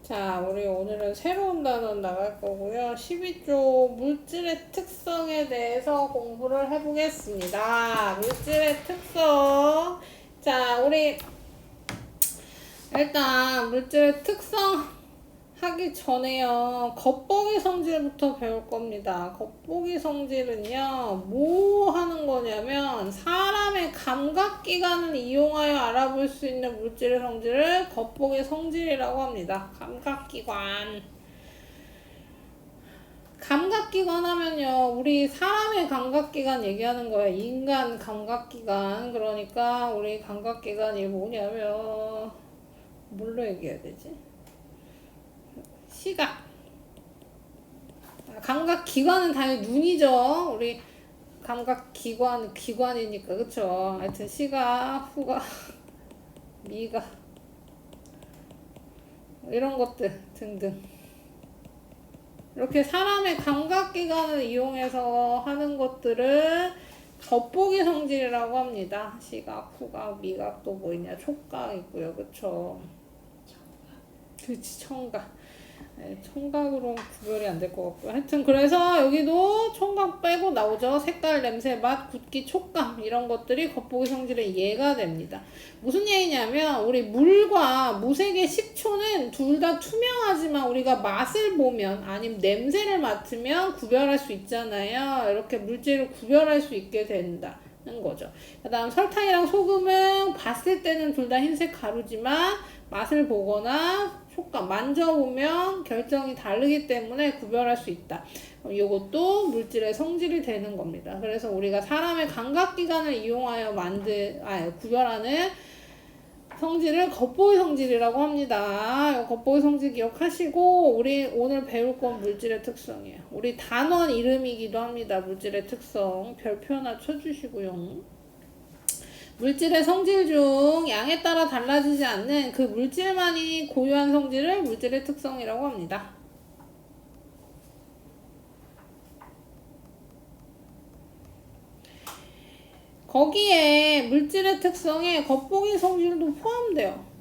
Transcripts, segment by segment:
자, 우리 오늘은 새로운 단원 나갈 거고요. 12조 물질의 특성에 대해서 공부를 해보겠습니다. 물질의 특성. 자, 우리 일단 물질의 특성 하기 전에요. 겉보기 성질부터 배울 겁니다. 겉보기 성질은요, 뭐 하는 거냐면 사람의 감각기관을 이용하여 알아볼 수 있는 물질의 성질을 겉보기 성질이라고 합니다. 감각기관. 감각기관 하면요, 우리 사람의 감각기관 얘기하는 거예요. 인간 감각기관. 그러니까 우리 감각기관이 뭐냐면 뭘로 얘기해야 되지? 시각. 감각기관은 당연히 눈이죠. 우리 감각기관이니까, 그쵸? 하여튼 시각, 후각, 미각, 이런 것들 등등. 이렇게 사람의 감각기관을 이용해서 하는 것들을 겉보기 성질이라고 합니다. 시각, 후각, 미각도 뭐 있냐? 촉각 있고요. 그쵸? 그치, 청각. 네, 청각으로 구별이 안 될 것 같고요. 하여튼 그래서 여기도 청각 빼고 나오죠. 색깔, 냄새, 맛, 굵기, 촉감 이런 것들이 겉보기 성질의 예가 됩니다. 무슨 예냐면 우리 물과 무색의 식초는 둘 다 투명하지만 우리가 맛을 보면 아니면 냄새를 맡으면 구별할 수 있잖아요. 이렇게 물질을 구별할 수 있게 된다는 거죠. 그 다음 설탕이랑 소금은 봤을 때는 둘 다 흰색 가루지만 맛을 보거나 촉감, 만져보면 결정이 다르기 때문에 구별할 수 있다. 이것도 물질의 성질이 되는 겁니다. 그래서 우리가 사람의 감각기관을 이용하여 구별하는 성질을 겉보기 성질이라고 합니다. 겉보기 성질 기억하시고 우리 오늘 배울 건 물질의 특성이에요. 우리 단원 이름이기도 합니다. 물질의 특성. 별표 하나 쳐주시고요. 물질의 성질 중 양에 따라 달라지지 않는 그 물질만이 고유한 성질을 물질의 특성이라고 합니다. 거기에 물질의 특성에 겉보기 성질도 포함돼요.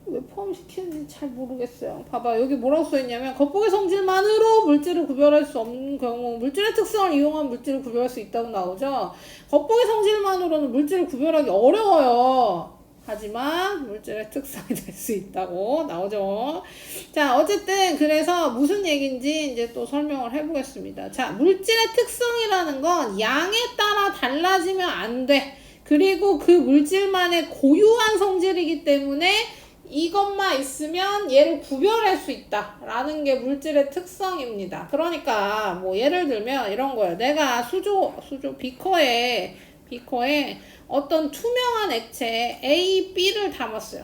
왜 포함시키는지 잘 모르겠어요. 봐봐, 여기 뭐라고 써있냐면 겉보기 성질만으로 물질을 구별할 수 없는 경우 물질의 특성을 이용한 물질을 구별할 수 있다고 나오죠. 겉보기 성질만으로는 물질을 구별하기 어려워요. 하지만 물질의 특성이 될 수 있다고 나오죠. 자, 어쨌든 그래서 무슨 얘기인지 이제 또 설명을 해보겠습니다. 자, 물질의 특성이라는 건 양에 따라 달라지면 안 돼. 그리고 그 물질만의 고유한 성질이기 때문에 이것만 있으면 얘를 구별할 수 있다 라는 게 물질의 특성입니다. 그러니까 뭐 예를 들면 이런 거예요. 내가 비커에 어떤 투명한 액체 A, B를 담았어요.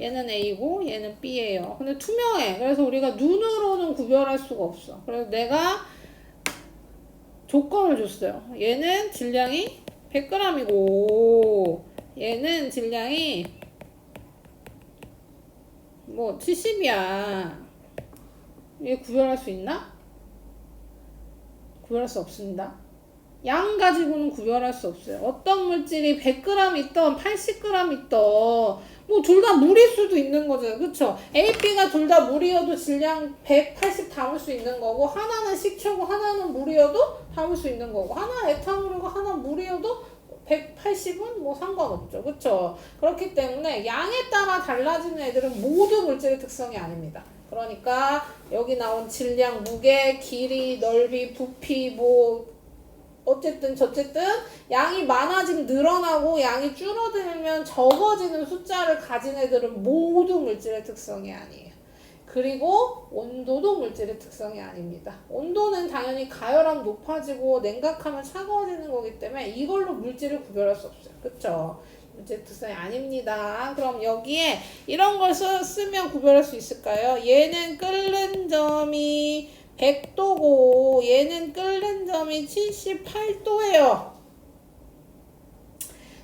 얘는 A고 얘는 B예요. 근데 투명해. 그래서 우리가 눈으로는 구별할 수가 없어. 그래서 내가 조건을 줬어요. 얘는 질량이 100g이고 얘는 질량이 뭐 70이야. 얘 구별할 수 있나? 구별할 수 없습니다. 양 가지고는 구별할 수 없어요. 어떤 물질이 100g 있던 80g 있던 뭐 둘 다 물일 수도 있는 거죠. 그쵸? A, B가 둘 다 물이어도 질량 180 담을 수 있는 거고 하나는 식초고 하나는 물이어도 담을 수 있는 거고 하나 에탄올이고 하나 물이어도 180은 뭐 상관없죠. 그쵸? 그렇기 때문에 양에 따라 달라지는 애들은 모두 물질의 특성이 아닙니다. 그러니까 여기 나온 질량, 무게, 길이, 넓이, 부피 뭐 어쨌든 저쨌든 양이 많아지면 늘어나고 양이 줄어들면 적어지는 숫자를 가진 애들은 모두 물질의 특성이 아니에요. 그리고 온도도 물질의 특성이 아닙니다. 온도는 당연히 가열하면 높아지고 냉각하면 차가워지는 거기 때문에 이걸로 물질을 구별할 수 없어요. 그쵸? 물질 특성이 아닙니다. 그럼 여기에 이런 걸 쓰면 구별할 수 있을까요? 얘는 끓는 점이 100도고 얘는 끓는 점이 78도예요.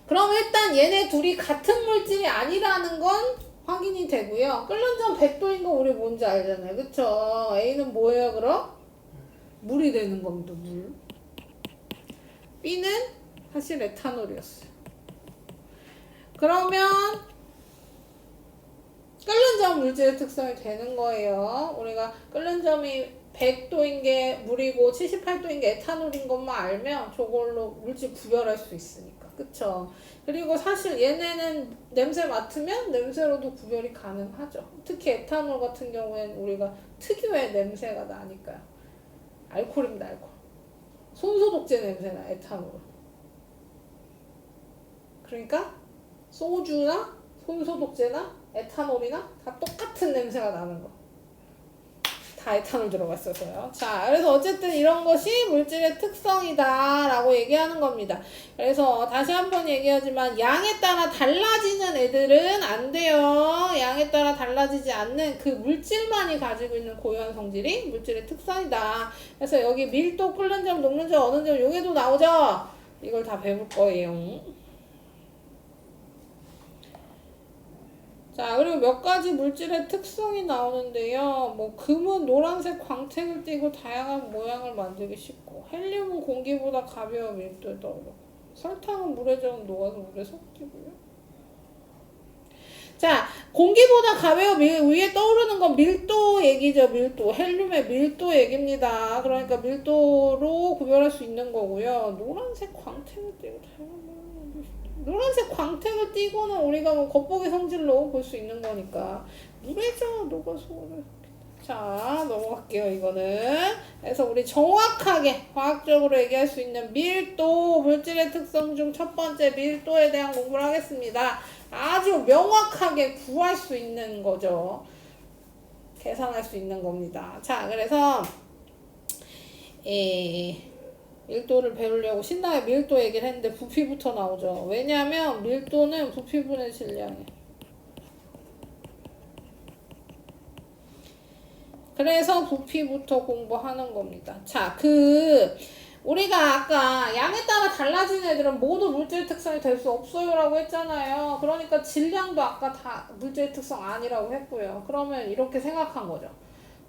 그럼 일단 얘네 둘이 같은 물질이 아니라는 건 확인이 되고요. 끓는 점 100도인 거 우리 뭔지 알잖아요. 그쵸? A는 뭐예요 그럼? 물이 되는 겁니다. 물. B는 사실 에탄올이었어요. 그러면 끓는 점 물질의 특성이 되는 거예요. 우리가 끓는 점이 100도인 게 물이고 78도인 게 에탄올인 것만 알면 저걸로 물질 구별할 수 있으니까. 그쵸? 그리고 사실 얘네는 냄새 맡으면 냄새로도 구별이 가능하죠. 특히 에탄올 같은 경우에는 우리가 특유의 냄새가 나니까요. 알코올입니다, 알코올. 손소독제 냄새나 에탄올. 그러니까 소주나 손소독제나 에탄올이나 다 똑같은 냄새가 나는 거. 다 에탄올 들어가 있어서요. 자, 그래서 어쨌든 이런 것이 물질의 특성이다 라고 얘기하는 겁니다. 그래서 다시 한번 얘기하지만 양에 따라 달라지는 애들은 안 돼요. 양에 따라 달라지지 않는 그 물질만이 가지고 있는 고유한 성질이 물질의 특성이다. 그래서 여기 밀도, 끓는 점, 녹는 점, 어는 점 요게도 나오죠? 이걸 다 배울 거예요. 자, 그리고 몇 가지 물질의 특성이 나오는데요. 뭐 금은 노란색 광택을 띠고 다양한 모양을 만들기 쉽고, 헬륨은 공기보다 가벼워 밀도에 떠오르고, 설탕은 물에 저으면 녹아서 물에 섞이고요. 자, 공기보다 가벼워 위에 떠오르는 건 밀도 얘기죠. 밀도. 헬륨의 밀도 얘기입니다. 그러니까 밀도로 구별할 수 있는 거고요. 노란색 광택을 띠고 다양한 모양을 만들기 쉽고, 노란색 광택을 띠고는 우리가 뭐 겉보기 성질로 볼 수 있는 거니까 물에죠 녹아서. 자, 넘어갈게요. 이거는 그래서 우리 정확하게 과학적으로 얘기할 수 있는 밀도, 물질의 특성 중 첫 번째 밀도에 대한 공부를 하겠습니다. 아주 명확하게 구할 수 있는 거죠. 계산할 수 있는 겁니다. 자, 그래서 밀도를 배우려고 신나게 밀도 얘기를 했는데 부피부터 나오죠. 왜냐하면 밀도는 부피분의 질량이에요. 그래서 부피부터 공부하는 겁니다. 자, 우리가 아까 양에 따라 달라지는 애들은 모두 물질 특성이 될 수 없어요 라고 했잖아요. 그러니까 질량도 아까 다 물질 특성 아니라고 했고요. 그러면 이렇게 생각한 거죠.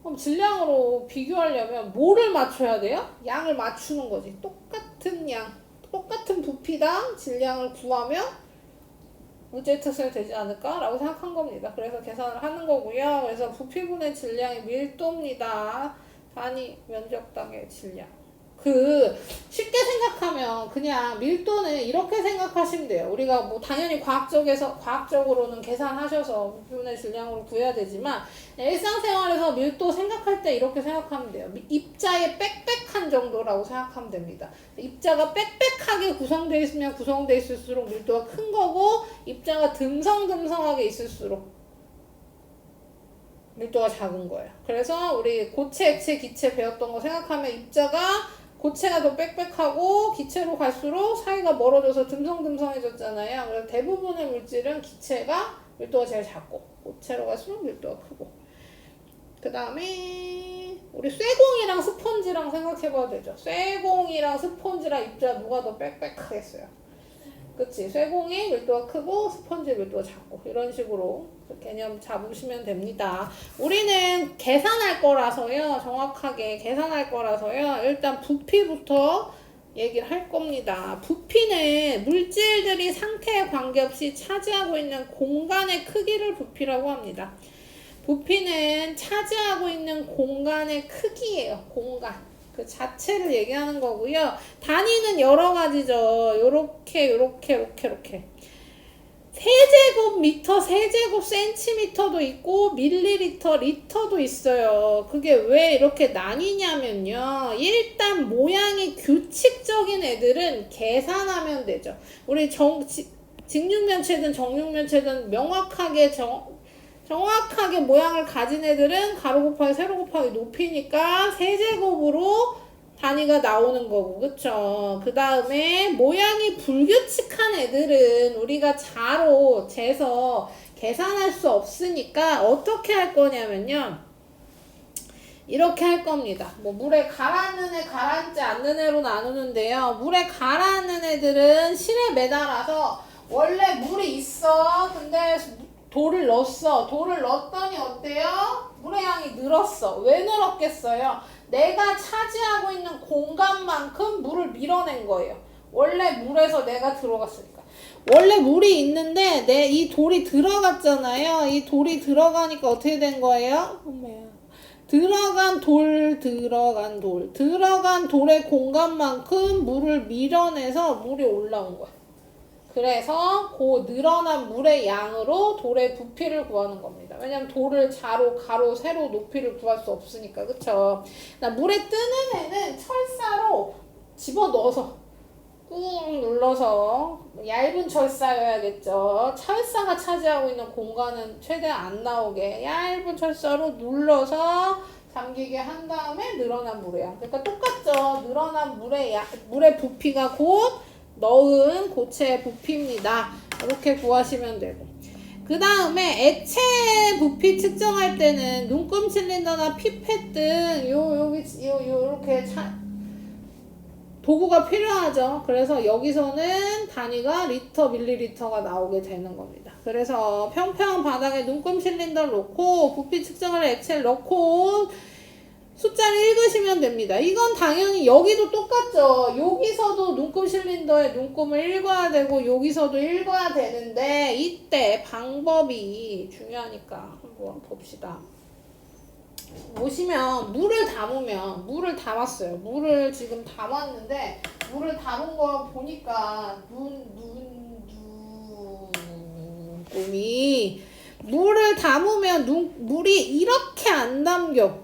그럼 질량으로 비교하려면 뭐를 맞춰야 돼요? 양을 맞추는 거지. 똑같은 양, 똑같은 부피당 질량을 구하면 물질 특성이 되지 않을까라고 생각한 겁니다. 그래서 계산을 하는 거고요. 그래서 부피분의 질량이 밀도입니다. 단위 면적당의 질량. 쉽게 생각하면 그냥 밀도는 이렇게 생각하시면 돼요. 우리가 뭐 당연히 과학적으로는 계산하셔서 부피분의 질량으로 구해야 되지만 일상생활에서 밀도 생각할 때 이렇게 생각하면 돼요. 입자의 빽빽한 정도라고 생각하면 됩니다. 입자가 빽빽하게 구성되어 있으면 구성되어 있을수록 밀도가 큰 거고, 입자가 듬성듬성하게 있을수록 밀도가 작은 거예요. 그래서 우리 고체, 액체, 기체 배웠던 거 생각하면 입자가 고체가 더 빽빽하고 기체로 갈수록 사이가 멀어져서 듬성듬성해졌잖아요. 그래서 대부분의 물질은 기체가 밀도가 제일 작고 고체로 갈수록 밀도가 크고, 그 다음에 우리 쇠공이랑 스펀지랑 생각해봐도 되죠. 쇠공이랑 스펀지랑 입자 누가 더 빽빽하겠어요? 그치? 쇠공이 밀도가 크고 스펀지 밀도가 작고, 이런 식으로 개념 잡으시면 됩니다. 우리는 계산할 거라서요. 정확하게 계산할 거라서요. 일단 부피부터 얘기를 할 겁니다. 부피는 물질들이 상태에 관계없이 차지하고 있는 공간의 크기를 부피라고 합니다. 부피는 차지하고 있는 공간의 크기예요. 공간. 그 자체를 얘기하는 거고요. 단위는 여러 가지죠. 요렇게. 세제곱미터, 세제곱 센티미터도 있고 밀리리터, 리터도 있어요. 그게 왜 이렇게 나뉘냐면요. 일단 모양이 규칙적인 애들은 계산하면 되죠. 우리 직육면체든 정육면체든 명확하게 정확하게 모양을 가진 애들은 가로 곱하기 세로 곱하기 높이니까 세제곱으로 단위가 나오는 거고, 그쵸? 그 다음에 모양이 불규칙한 애들은 우리가 자로 재서 계산할 수 없으니까 어떻게 할 거냐면요. 이렇게 할 겁니다. 뭐 물에 가라앉는 애, 가라앉지 않는 애로 나누는데요. 물에 가라앉는 애들은 실에 매달아서 원래 물이 있어. 근데 돌을 넣었어. 돌을 넣었더니 어때요? 물의 양이 늘었어. 왜 늘었겠어요? 내가 차지하고 있는 공간만큼 물을 밀어낸 거예요. 원래 물에서 내가 들어갔으니까. 원래 물이 있는데 이 돌이 들어갔잖아요. 이 돌이 들어가니까 어떻게 된 거예요? 엄마야. 들어간 돌의 공간만큼 물을 밀어내서 물이 올라온 거야. 그래서 그 늘어난 물의 양으로 돌의 부피를 구하는 겁니다. 왜냐면 돌을 가로, 세로 높이를 구할 수 없으니까. 그쵸? 물에 뜨는 애는 철사로 집어넣어서 꾹 눌러서 얇은 철사여야겠죠. 철사가 차지하고 있는 공간은 최대한 안 나오게 얇은 철사로 눌러서 잠기게 한 다음에 늘어난 물의 양. 그러니까 똑같죠. 늘어난 물의 부피가 곧 넣은 고체의 부피입니다. 이렇게 구하시면 되고. 그 다음에 액체 부피 측정할 때는 눈금 실린더나 피펫 등 요렇게 도구가 필요하죠. 그래서 여기서는 단위가 리터, 밀리리터가 나오게 되는 겁니다. 그래서 평평한 바닥에 눈금 실린더를 놓고 부피 측정할 액체를 넣고 숫자를 읽으시면 됩니다. 이건 당연히 여기도 똑같죠. 여기서도 눈금 실린더에 눈금을 읽어야 되고 여기서도 읽어야 되는데 이때 방법이 중요하니까 한번 봅시다. 보시면 물을 담았어요. 물을 지금 담았는데 물을 담은 거 보니까 눈금이 물을 담으면 물이 이렇게 안 담겨.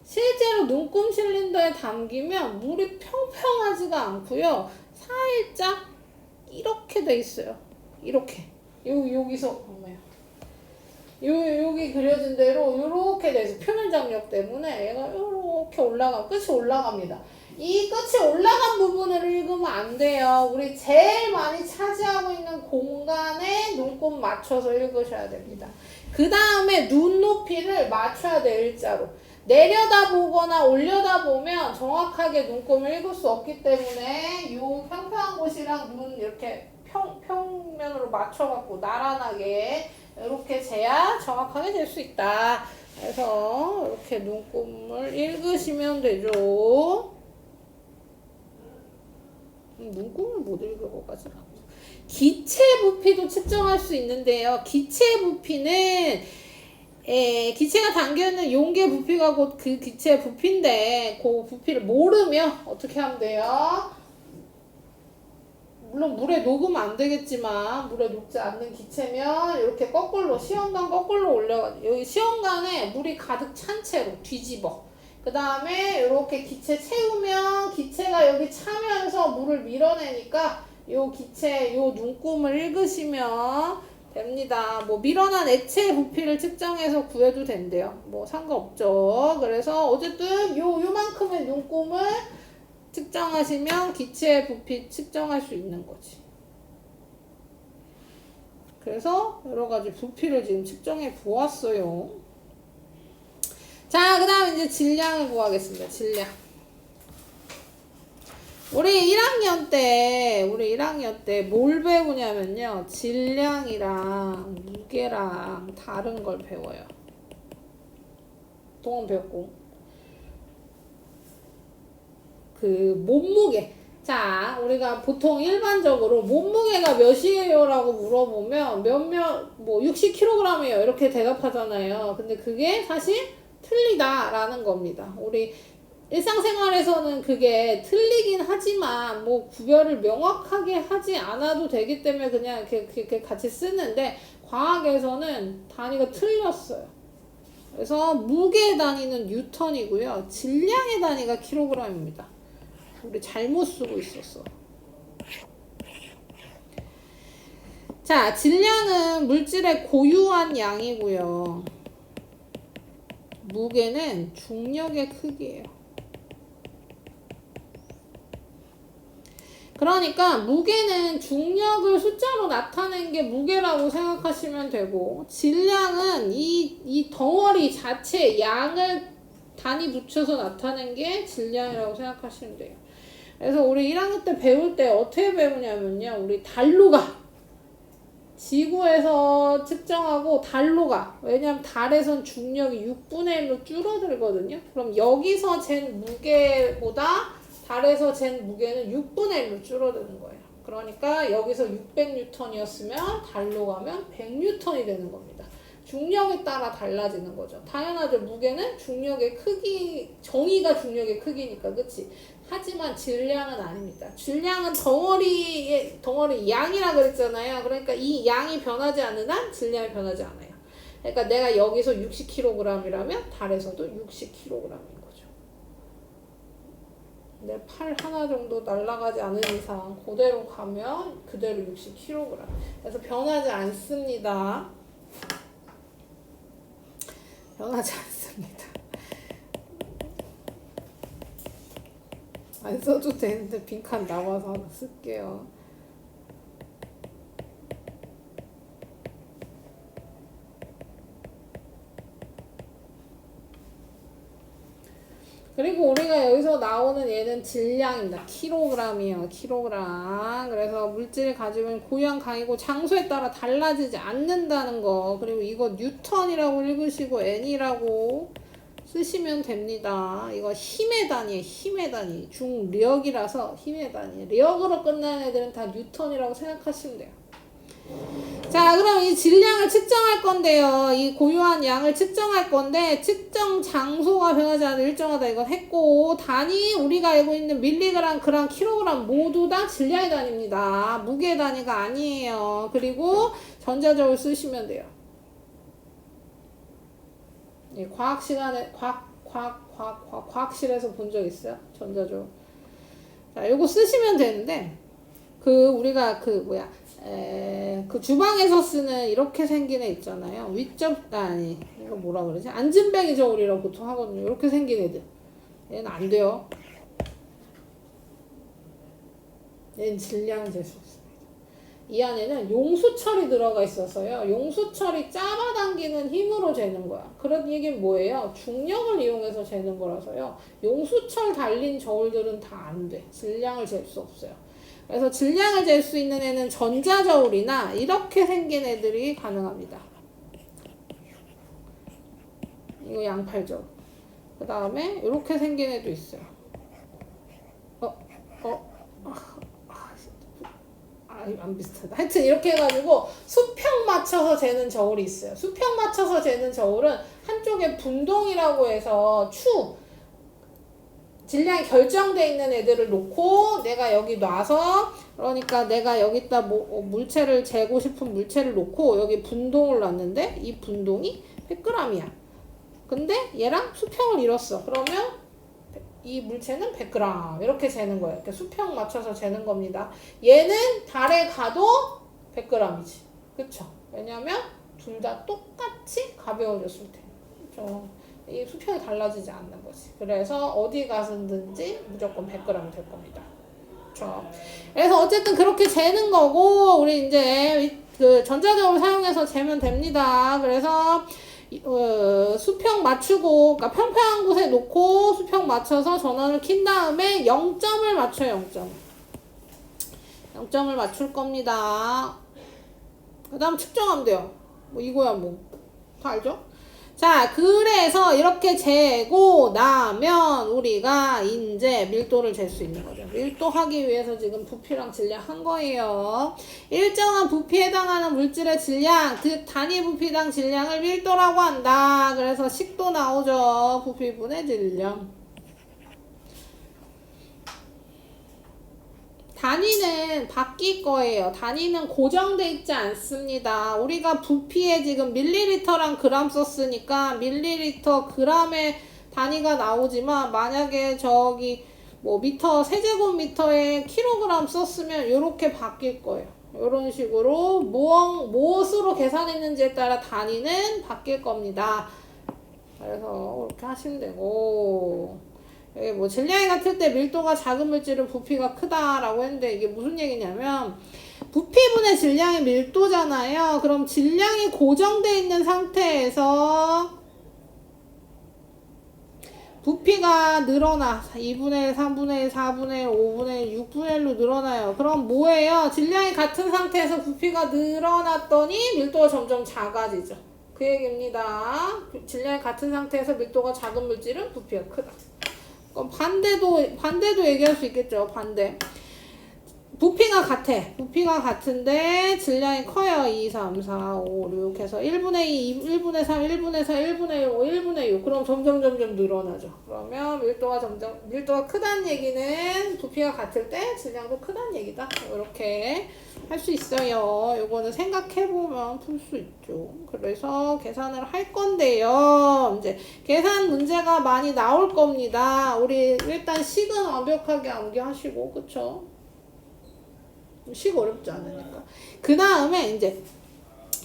실제로 눈금 실린더에 담기면 물이 평평하지가 않고요. 살짝 이렇게 돼 있어요. 이렇게. 여기서 여기 그려진 대로 요렇게 돼서 표면 장력 때문에 얘가 요렇게 끝이 올라갑니다. 이 끝이 올라간 부분을 읽으면 안 돼요. 우리 제일 많이 차지하고 있는 공간에 눈금 맞춰서 읽으셔야 됩니다. 그 다음에 눈높이를 맞춰야 돼요. 일자로. 내려다보거나 올려다보면 정확하게 눈금을 읽을 수 없기 때문에 요 평평한 곳이랑 눈 이렇게 평면으로 맞춰갖고 나란하게 이렇게 재야 정확하게 될 수 있다. 그래서 이렇게 눈금을 읽으시면 되죠. 눈금을 못 읽을 것까지는 않고. 기체 부피도 측정할 수 있는데요. 기체 부피는 기체가 담겨있는 용기의 부피가 곧 그 기체의 부피인데 그 부피를 모르면 어떻게 하면 돼요? 물론 물에 녹으면 안 되겠지만 물에 녹지 않는 기체면 이렇게 거꾸로 시험관 거꾸로 올려가지고 여기 시험관에 물이 가득 찬 채로 뒤집어 그 다음에 이렇게 기체 채우면 기체가 여기 차면서 물을 밀어내니까 요 기체 요 눈금을 읽으시면 됩니다. 뭐 밀어난 액체의 부피를 측정해서 구해도 된대요. 뭐 상관없죠. 그래서 어쨌든 요만큼의 눈금을 측정하시면 기체의 부피 측정할 수 있는 거지. 그래서 여러 가지 부피를 지금 측정해 보았어요. 자, 그 다음 이제 질량을 구하겠습니다. 질량. 우리 1학년 때 뭘 배우냐면요. 질량이랑 무게랑 다른 걸 배워요. 동원 배웠고. 몸무게. 자, 우리가 보통 일반적으로 몸무게가 몇이에요? 라고 물어보면 60kg이에요. 이렇게 대답하잖아요. 근데 그게 사실 틀리다라는 겁니다. 우리 일상생활에서는 그게 틀리긴 하지만 구별을 명확하게 하지 않아도 되기 때문에 그냥 이렇게 같이 쓰는데 과학에서는 단위가 틀렸어요. 그래서 무게 단위는 뉴턴이고요. 질량의 단위가 킬로그램입니다. 우리 잘못 쓰고 있었어. 자, 질량은 물질의 고유한 양이고요. 무게는 중력의 크기예요. 그러니까 무게는 중력을 숫자로 나타낸 게 무게라고 생각하시면 되고 질량은 이 덩어리 자체 양을 단위 붙여서 나타낸 게 질량이라고 생각하시면 돼요. 그래서 우리 1학년 때 배울 때 어떻게 배우냐면요. 우리 달로 가. 지구에서 측정하고 달로 가. 왜냐면 달에선 중력이 6분의 1로 줄어들거든요. 그럼 여기서 잰 무게보다 달에서 잰 무게는 6분의 1로 줄어드는 거예요. 그러니까 여기서 600N이었으면 달로 가면 100N이 되는 겁니다. 중력에 따라 달라지는 거죠. 당연하죠. 무게는 중력의 크기, 정의가 중력의 크기니까, 그치? 하지만 질량은 아닙니다. 질량은 덩어리 양이라 그랬잖아요. 그러니까 이 양이 변하지 않는 한 질량이 변하지 않아요. 그러니까 내가 여기서 60kg이라면 달에서도 60kg인 거죠. 내 팔 하나 정도 날아가지 않은 이상 그대로 가면 그대로 60kg. 그래서 변하지 않습니다. 변하지 않습니다. 안 써도 되는데 빈칸 나와서 하나 쓸게요. 그리고 우리가 여기서 나오는 얘는 질량입니다. 킬로그램이에요. 킬로그램. 그래서 물질을 가지고 있는 고유한 강이고 장소에 따라 달라지지 않는다는 거. 그리고 이거 뉴턴이라고 읽으시고 N이라고 쓰시면 됩니다. 이거 힘의 단위예요. 힘의 단위. 중력이라서 힘의 단위. 력으로 끝나는 애들은 다 뉴턴이라고 생각하시면 돼요. 자, 그럼 이 질량을 측정할 건데요. 이 고유한 양을 측정할 건데 측정 장소가 변하지 않아 일정하다 이건 했고, 단위 우리가 알고 있는 밀리그램, 그램, 킬로그램 모두 다 질량의 단위입니다. 무게 단위가 아니에요. 그리고 전자저울 쓰시면 돼요. 예, 과학 시간에 과학실에서 본 적 있어요? 전자저울. 자, 요거 쓰시면 되는데 우리가 그 주방에서 쓰는 이렇게 생긴 애 있잖아요. 이거 뭐라 그러지? 안진뱅이 저울이라고 보통 하거든요. 이렇게 생긴 애들. 얘는 안 돼요. 얘는 질량을 잴 수 없습니다. 이 안에는 용수철이 들어가 있어서요. 용수철이 잡아당기는 힘으로 재는 거야. 그런 얘기는 뭐예요? 중력을 이용해서 재는 거라서요. 용수철 달린 저울들은 다 안 돼. 질량을 잴 수 없어요. 그래서 질량을 잴 수 있는 애는 전자저울이나 이렇게 생긴 애들이 가능합니다. 이거 양팔저울. 그 다음에 이렇게 생긴 애도 있어요. 안 비슷하다. 하여튼 이렇게 해가지고 수평 맞춰서 재는 저울이 있어요. 수평 맞춰서 재는 저울은 한쪽에 분동이라고 해서 질량이 결정돼 있는 애들을 놓고 내가 여기 놔서, 그러니까 내가 여기다 물체를 재고 싶은 물체를 놓고 여기 분동을 놨는데 이 분동이 100g이야. 근데 얘랑 수평을 이뤘어. 그러면 이 물체는 100g 이렇게 재는 거예요. 이렇게 수평 맞춰서 재는 겁니다. 얘는 달에 가도 100g이지. 그쵸? 왜냐면 둘 다 똑같이 가벼워졌을 때. 그쵸? 이 수평이 달라지지 않는 거지. 그래서 어디 가서든지 무조건 100g 될 겁니다. 그쵸? 그래서 어쨌든 그렇게 재는 거고, 우리 이제 그 전자저울 사용해서 재면 됩니다. 그래서 수평 맞추고, 그러니까 평평한 곳에 놓고 수평 맞춰서 전원을 킨 다음에 0점을 맞춰요. 0점을 맞출 겁니다. 그 다음 측정하면 돼요. 뭐 이거야 뭐 다 알죠? 자, 그래서 이렇게 재고 나면 우리가 이제 밀도를 잴 수 있는 거죠. 밀도하기 위해서 지금 부피랑 질량 한 거예요. 일정한 부피에 해당하는 물질의 질량, 그 단위 부피당 질량을 밀도라고 한다. 그래서 식도 나오죠. 부피분의 질량. 단위는 바뀔 거예요. 단위는 고정돼 있지 않습니다. 우리가 부피에 지금 밀리리터랑 그램 썼으니까 밀리리터, 그램의 단위가 나오지만, 만약에 저기 뭐 미터, 세제곱미터에 킬로그램 썼으면 이렇게 바뀔 거예요. 이런 식으로 무엇으로 계산했는지에 따라 단위는 바뀔 겁니다. 그래서 이렇게 하시면 되고, 뭐 질량이 같을 때 밀도가 작은 물질은 부피가 크다라고 했는데, 이게 무슨 얘기냐면 부피분의 질량이 밀도잖아요. 그럼 질량이 고정되어 있는 상태에서 부피가 늘어나. 2분의 1, 3분의 1, 4분의 1, 5분의 1, 6분의 1로 늘어나요. 그럼 뭐예요? 질량이 같은 상태에서 부피가 늘어났더니 밀도가 점점 작아지죠. 그 얘기입니다. 질량이 같은 상태에서 밀도가 작은 물질은 부피가 크다. 반대도 얘기할 수 있겠죠. 반대. 부피가 같아. 부피가 같은데 질량이 커요. 2, 3, 4, 5, 6 해서 1분의 2, 1분의 3, 1분의 4, 1분의 1, 5, 1분의 6. 그럼 점점 늘어나죠. 그러면 밀도가 크다는 얘기는 부피가 같을 때 질량도 크다는 얘기다. 이렇게 할 수 있어요. 요거는 생각해보면 풀 수 있죠. 그래서 계산을 할 건데요. 이제 계산 문제가 많이 나올 겁니다. 우리 일단 식은 완벽하게 암기하시고, 그쵸? 식 어렵지 않으니까. 그 다음에 이제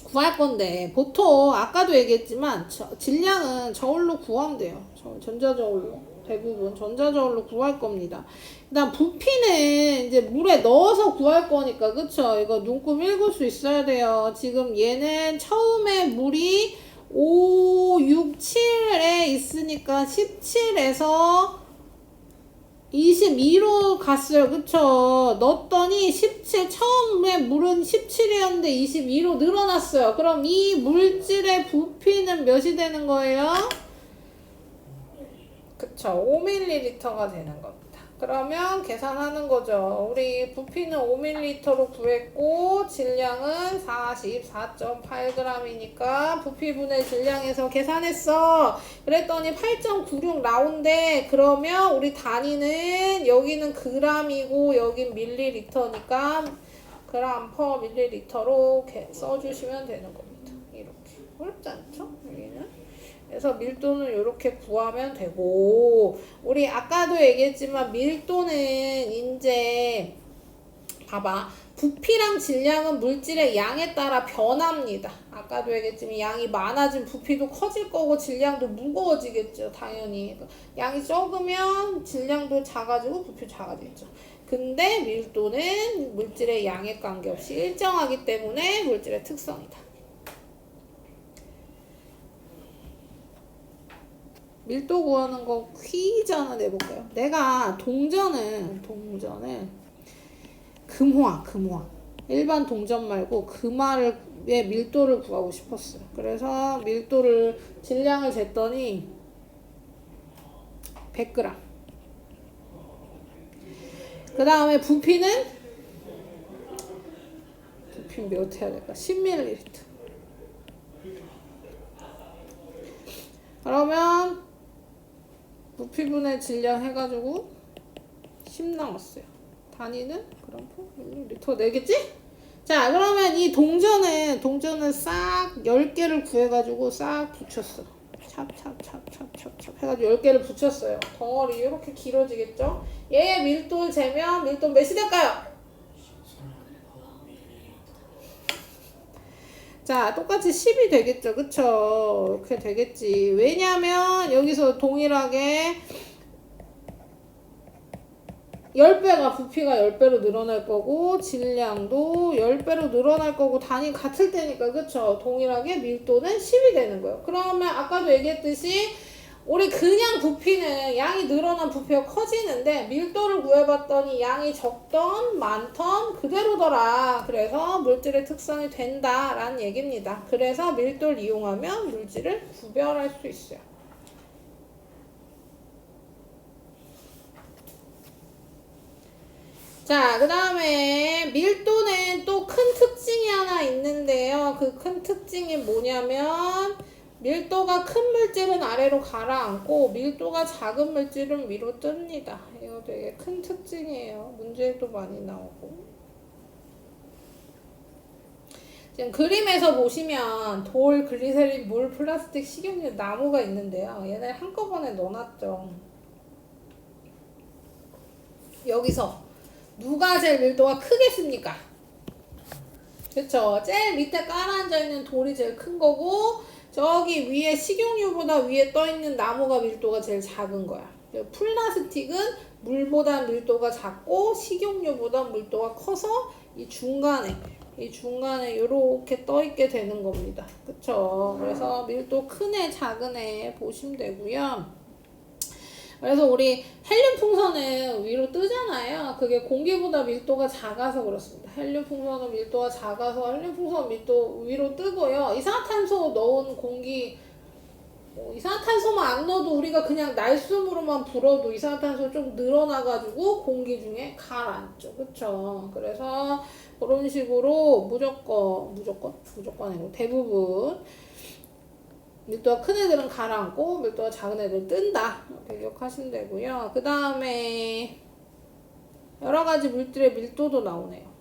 구할 건데, 보통 아까도 얘기했지만 질량은 저울로 구하면 돼요. 전자저울로. 대부분 전자저울로 구할 겁니다. 그 다음 부피는 이제 물에 넣어서 구할 거니까, 그쵸? 이거 눈금 읽을 수 있어야 돼요. 지금 얘는 처음에 물이 5, 6, 7에 있으니까 17에서 22로 갔어요. 그쵸? 넣었더니 17, 처음에 물은 17이었는데 22로 늘어났어요. 그럼 이 물질의 부피는 몇이 되는 거예요? 그쵸? 5ml가 되는 겁니다. 그러면 계산하는 거죠. 우리 부피는 5ml로 구했고 질량은 44.8g이니까 부피분의 질량에서 계산했어. 그랬더니 8.96 나온대. 그러면 우리 단위는 여기는 g이고 여긴 밀리리터니까 그램 퍼 밀리리터로 써주시면 되는 겁니다. 이렇게. 어렵지 않죠? 여기는. 그래서 밀도는 이렇게 구하면 되고, 우리 아까도 얘기했지만 밀도는 이제 봐봐, 부피랑 질량은 물질의 양에 따라 변합니다. 아까도 얘기했지만 양이 많아지면 부피도 커질 거고 질량도 무거워지겠죠. 당연히 양이 적으면 질량도 작아지고 부피도 작아지겠죠. 근데 밀도는 물질의 양에 관계없이 일정하기 때문에 물질의 특성이다. 밀도 구하는 거 퀴즈 하나 내볼까요? 내가 동전을 금호학 일반 동전 말고 금화의 밀도를 구하고 싶었어요. 그래서 밀도를 질량을 쟀더니 100g. 그 다음에 부피는 몇 해야 될까? 10ml. 그러면 부피분의 질량 해가지고 10 나왔어요. 단위는 그럼 밀리리터 되겠지? 자, 그러면 이 동전을 싹 10개를 구해가지고 싹 붙였어. 찹 해가지고 10개를 붙였어요. 덩어리 이렇게 길어지겠죠? 얘의 밀도를 재면 밀도 몇이 될까요? 자, 똑같이 10이 되겠죠. 그쵸? 그렇게 되겠지. 왜냐면 여기서 동일하게 10배가 부피가 10배로 늘어날 거고 질량도 10배로 늘어날 거고 단위 같을 테니까, 그쵸? 동일하게 밀도는 10이 되는 거예요. 그러면 아까도 얘기했듯이 우리 그냥 부피는 양이 늘어난 부피가 커지는데 밀도를 구해봤더니 양이 적던 많던 그대로더라. 그래서 물질의 특성이 된다라는 얘기입니다. 그래서 밀도를 이용하면 물질을 구별할 수 있어요. 자, 그 다음에 밀도는 또 큰 특징이 하나 있는데요. 그 큰 특징이 뭐냐면 밀도가 큰 물질은 아래로 가라앉고 밀도가 작은 물질은 위로 뜹니다. 이거 되게 큰 특징이에요. 문제도 많이 나오고. 지금 그림에서 보시면 돌, 글리세린, 물, 플라스틱, 식용유, 나무가 있는데요. 얘네 한꺼번에 넣어놨죠. 여기서 누가 제일 밀도가 크겠습니까? 그쵸? 제일 밑에 깔아앉아 있는 돌이 제일 큰 거고 저기 위에 식용유보다 위에 떠있는 나무가 밀도가 제일 작은 거야. 플라스틱은 물보다 밀도가 작고 식용유보다 밀도가 커서 이 중간에 이렇게 떠있게 되는 겁니다. 그쵸? 그래서 밀도 큰 애, 작은 애 보시면 되고요. 그래서 우리 헬륨 풍선은 위로 뜨잖아요. 그게 공기보다 밀도가 작아서 그렇습니다. 헬륨 풍선은 밀도가 작아서 헬륨 풍선 밀도 위로 뜨고요. 이산화탄소 넣은 공기 이산화탄소만 안 넣어도 우리가 그냥 날숨으로만 불어도 이산화탄소 좀 늘어나가지고 공기 중에 가라앉죠. 그쵸? 그래서 그런 식으로 무조건 아니고 대부분 밀도가 큰 애들은 가라앉고 밀도가 작은 애들 뜬다. 이렇게 기억하시면 되고요. 그 다음에 여러 가지 물질의 밀도도 나오네요.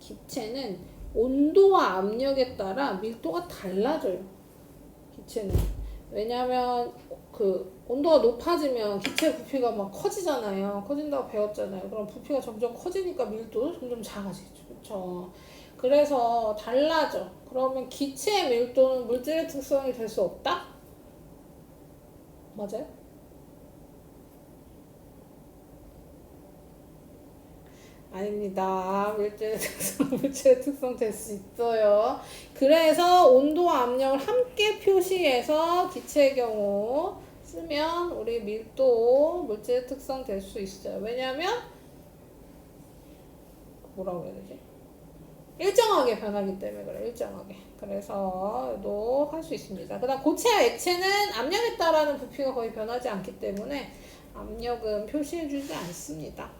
기체는 온도와 압력에 따라 밀도가 달라져요. 기체는. 왜냐면 온도가 높아지면 기체 부피가 막 커지잖아요. 커진다고 배웠잖아요. 그럼 부피가 점점 커지니까 밀도도 점점 작아지죠. 그쵸? 그래서 달라져. 그러면 기체의 밀도는 물질의 특성이 될 수 없다? 맞아요? 아닙니다. 물질의 특성 될 수 있어요. 그래서 온도와 압력을 함께 표시해서 기체의 경우 쓰면 우리 물질의 특성 될 수 있어요. 왜냐면 뭐라고 해야 되지? 일정하게 변하기 때문에 그래. 일정하게. 그래서 도 할 수 있습니다. 그 다음 고체와 액체는 압력에 따라는 부피가 거의 변하지 않기 때문에 압력은 표시해주지 않습니다.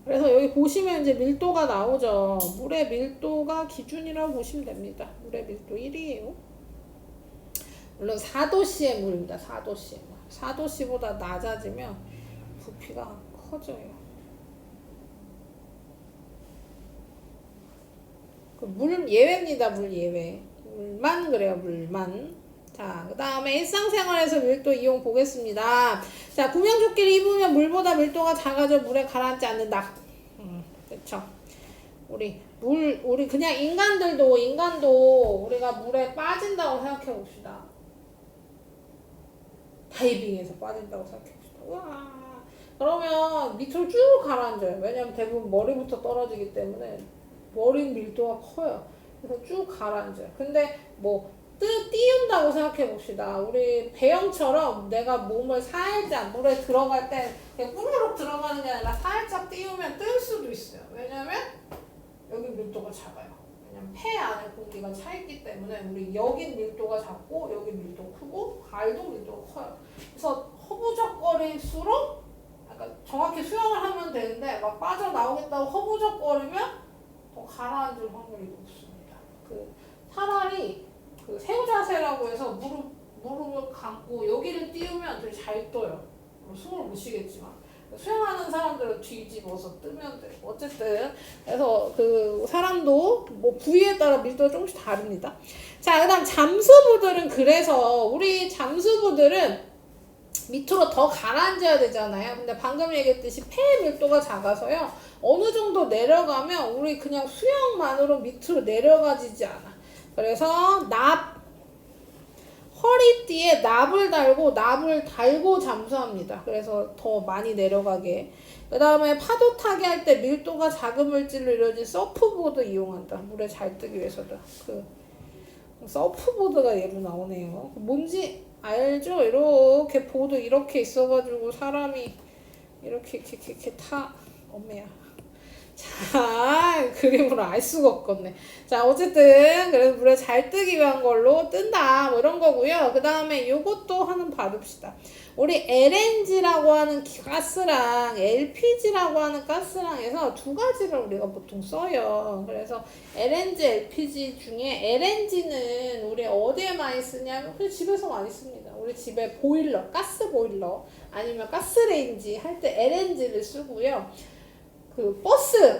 그래서 여기 보시면 이제 밀도가 나오죠. 물의 밀도가 기준이라고 보시면 됩니다. 물의 밀도 1이에요. 물론 4도씨의 물입니다. 4도씨의 물. 4도씨보다 낮아지면 부피가 커져요. 물 예외입니다. 물 예외. 물만 그래요. 물만. 자, 그 다음에 일상생활에서 밀도 이용 보겠습니다. 자, 구명조끼를 입으면 물보다 밀도가 작아져 물에 가라앉지 않는다. 그쵸. 우리 그냥 인간도 우리가 물에 빠진다고 생각해 봅시다. 다이빙에서 빠진다고 생각해 봅시다. 우와. 그러면 밑으로 쭉 가라앉아요. 왜냐면 대부분 머리부터 떨어지기 때문에 머리 밀도가 커요. 그래서 쭉 가라앉아요. 근데 띄운다고 생각해 봅시다. 우리 배영처럼 내가 몸을 살짝 물에 들어갈 때 그냥 뿌르륵 들어가는 게 아니라 살짝 띄우면 뜰 수도 있어요. 왜냐면 여기 밀도가 작아요. 왜냐면 폐 안에 공기가 차 있기 때문에 우리 여긴 밀도가 작고 여기 밀도 크고 발도 밀도가 커요. 그래서 허부적거릴수록 약간 정확히 수영을 하면 되는데 막 빠져나오겠다고 허부적거리면 더 가라앉을 확률이 높습니다. 차라리 새우 자세라고 해서 무릎을 감고 여기를 띄우면 되게 잘 떠요. 숨을 못 쉬겠지만 수영하는 사람들은 뒤집어서 뜨면 돼. 어쨌든 그래서 사람도 부위에 따라 밀도가 조금씩 다릅니다. 자, 그다음 잠수부들은 그래서 우리 잠수부들은 밑으로 더 가라앉아야 되잖아요. 근데 방금 얘기했듯이 폐의 밀도가 작아서요. 어느 정도 내려가면 우리 그냥 수영만으로 밑으로 내려가지지 않아. 그래서 허리띠에 납을 달고 잠수합니다. 그래서 더 많이 내려가게. 그 다음에 파도 타기 할 때 밀도가 작은 물질로 이루어진 서프보드 이용한다. 물에 잘 뜨기 위해서다. 서프보드가 예로 나오네요. 뭔지 알죠? 이렇게 보드 이렇게 있어가지고 사람이 이렇게 어메야. 자, 그림으로 알 수가 없겠네. 자, 어쨌든 그래서 물에 잘 뜨기 위한 걸로 뜬다 이런 거고요. 그 다음에 요것도 하나 봐둡시다. 우리 LNG라고 하는 가스랑 LPG라고 하는 가스랑에서 두 가지를 우리가 보통 써요. 그래서 LNG, LPG 중에 LNG는 우리 어디에 많이 쓰냐면 그냥 집에서 많이 씁니다. 우리 집에 보일러, 가스 보일러 아니면 가스레인지 할 때 LNG를 쓰고요.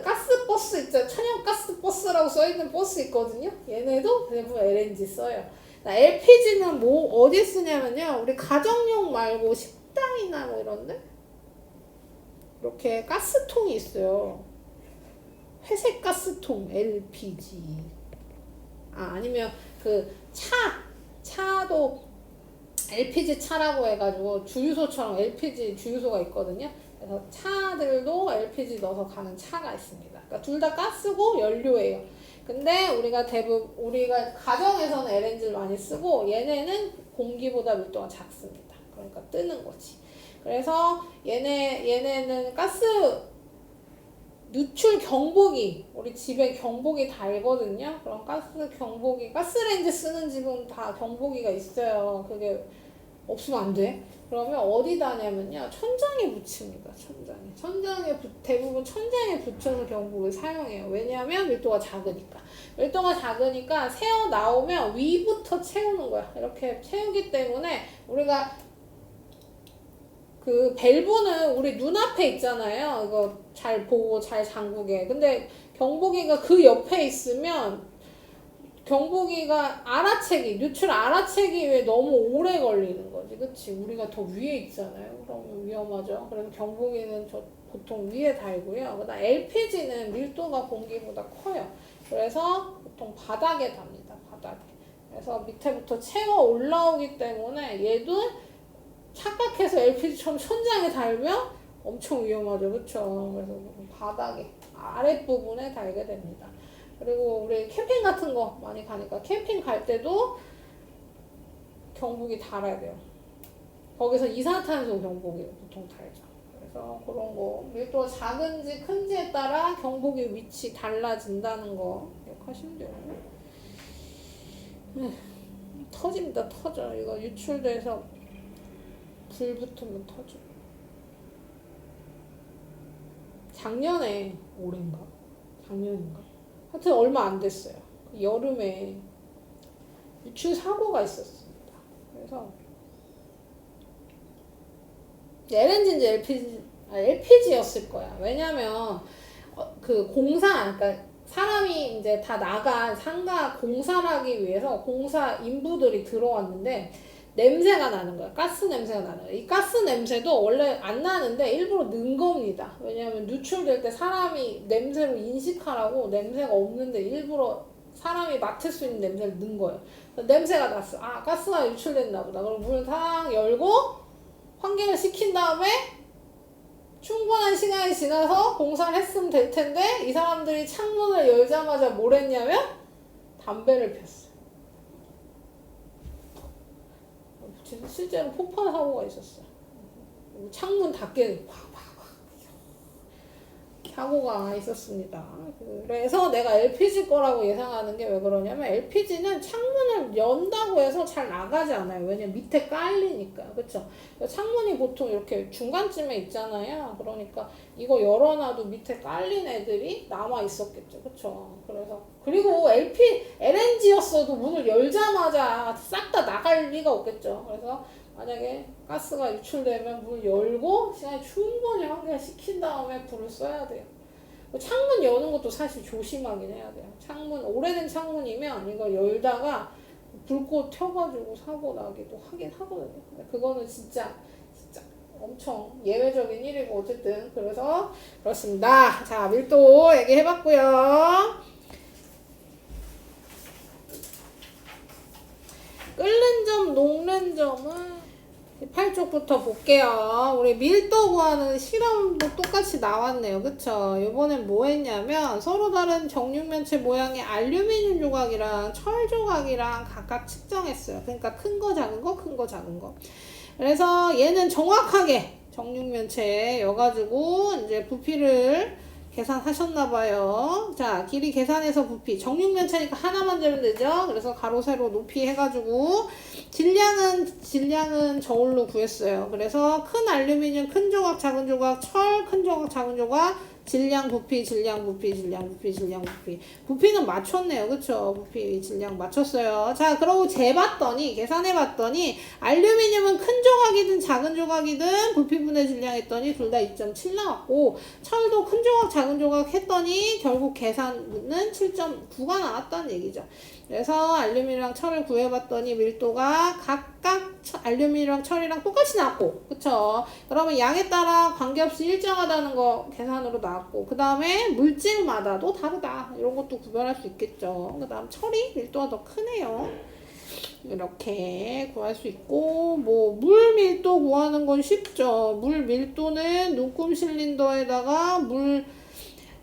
가스 버스 있죠. 천연 가스 버스라고 써있는 버스 있거든요. 얘네도 대부분 LNG 써요. LPG는 어디 쓰냐면요. 우리 가정용 말고 식당이나 이런데 이렇게 가스통이 있어요. 회색 가스통 LPG. 아니면 차도 LPG 차라고 해가지고 주유소처럼 LPG 주유소가 있거든요. 그래서 차들도 LPG 넣어서 가는 차가 있습니다. 그러니까 둘 다 가스고 연료예요. 근데 우리가 가정에서는 LNG를 많이 쓰고 얘네는 공기보다 밀도가 작습니다. 그러니까 뜨는 거지. 그래서 얘네는 가스 누출 경보기, 우리 집에 경보기 달거든요. 그럼 가스 경보기, 가스레인지 쓰는 집은 다 경보기가 있어요. 그게 없으면 안 돼. 그러면 어디다 하냐면요, 천장에 붙입니다. 대부분 천장에 붙여서 경보기를 사용해요. 왜냐하면 밀도가 작으니까. 밀도가 작으니까 새어 나오면 위부터 채우는 거야. 이렇게 채우기 때문에 우리가 그 밸브는 우리 눈앞에 있잖아요. 이거 잘 보고 잘 잠그게. 근데 경보기가 그 옆에 있으면 경보기가 누출 알아채기 왜 너무 오래 걸리는 거지. 그치? 우리가 더 위에 있잖아요. 그러면 위험하죠. 그래서 경보기는 보통 위에 달고요. 그다음 LPG는 밀도가 공기보다 커요. 그래서 보통 바닥에 답니다. 바닥에. 그래서 밑에부터 채워 올라오기 때문에 얘도 착각해서 LPG처럼 천장에 달면 엄청 위험하죠. 그쵸? 그래서 바닥에, 아랫부분에 달게 됩니다. 그리고 우리 캠핑 같은 거 많이 가니까 캠핑 갈 때도 경보기 달아야 돼요. 거기서 이산탄소 경보기 보통 달죠. 그래서 그런 거 밀도가 작은지 큰지에 따라 경보기 위치 달라진다는 거 기억하시면 돼요. 터집니다. 터져. 이거 유출돼서 불 붙으면 터져. 올해인가? 작년인가? 하여튼 얼마 안 됐어요. 여름에 유출 사고가 있었습니다. 그래서 LNG인지 LPG였을 거야. 왜냐면 그 그러니까 사람이 이제 다 나간 상가 공사를 하기 위해서 공사 인부들이 들어왔는데 냄새가 나는 거야. 가스 냄새가 나는 거야. 이 가스 냄새도 원래 안 나는데 일부러 넣은 겁니다. 왜냐하면 누출될 때 사람이 냄새로 인식하라고 냄새가 없는데 일부러 사람이 맡을 수 있는 냄새를 넣은 거예요. 냄새가 났어. 아, 가스가 유출됐나 보다. 그럼 문을 탁 열고 환기를 시킨 다음에 충분한 시간이 지나서 공사를 했으면 될 텐데 이 사람들이 창문을 열자마자 뭘 했냐면 담배를 폈어. 실제로 폭발 사고가 있었어요. 창문 닫게 사고가 있었습니다. 그래서 내가 LPG 거라고 예상하는 게 왜 그러냐면 LPG는 창문을 연다고 해서 잘 나가지 않아요. 왜냐면 밑에 깔리니까. 그쵸? 창문이 보통 이렇게 중간쯤에 있잖아요. 그러니까 이거 열어놔도 밑에 깔린 애들이 남아 있었겠죠. 그쵸? 그리고 LNG였어도 문을 열자마자 싹 다 나갈 리가 없겠죠. 그래서 만약에 가스가 유출되면 문을 열고 시간이 충분히 환기를 시킨 다음에 불을 써야 돼요. 창문 여는 것도 사실 조심하긴 해야 돼요. 오래된 창문이면 이거 열다가 불꽃 튀어가지고 사고 나기도 하긴 하거든요. 근데 그거는 진짜 엄청 예외적인 일이고 어쨌든 그래서 그렇습니다. 자, 밀도 얘기해봤고요. 끓는 점, 녹는 점은 8쪽부터 볼게요. 우리 밀도 구하는 실험도 똑같이 나왔네요. 그쵸? 이번엔 뭐 했냐면 서로 다른 정육면체 모양의 알루미늄 조각이랑 철 조각이랑 각각 측정했어요. 그러니까 큰 거, 작은 거, 큰 거, 작은 거. 그래서 얘는 정확하게 정육면체여가지고 이제 부피를 계산하셨나봐요. 자, 길이 계산해서 부피. 정육면체니까 하나만 재면 되죠? 그래서 가로, 세로, 높이 해가지고 질량은 저울로 구했어요. 그래서 큰 알루미늄, 큰 조각, 작은 조각, 철, 큰 조각, 작은 조각, 질량, 부피. 부피는 맞췄네요. 그쵸? 부피, 질량 맞췄어요. 자, 그러고 계산해봤더니, 알루미늄은 큰 조각이든 작은 조각이든 부피분의 질량 했더니 둘 다 2.7 나왔고, 철도 큰 조각, 작은 조각 했더니 결국 계산은 7.9가 나왔다는 얘기죠. 그래서 알루미늄이랑 철을 구해봤더니 밀도가 각각 알루미늄이랑 철이랑 똑같이 나왔고, 그쵸? 그러면 양에 따라 관계없이 일정하다는 거 계산으로 나왔고, 그 다음에 물질마다도 다르다. 이런 것도 구별할 수 있겠죠. 그 다음 철이 밀도가 더 크네요. 이렇게 구할 수 있고, 물 밀도 구하는 건 쉽죠. 물 밀도는 눈금 실린더에다가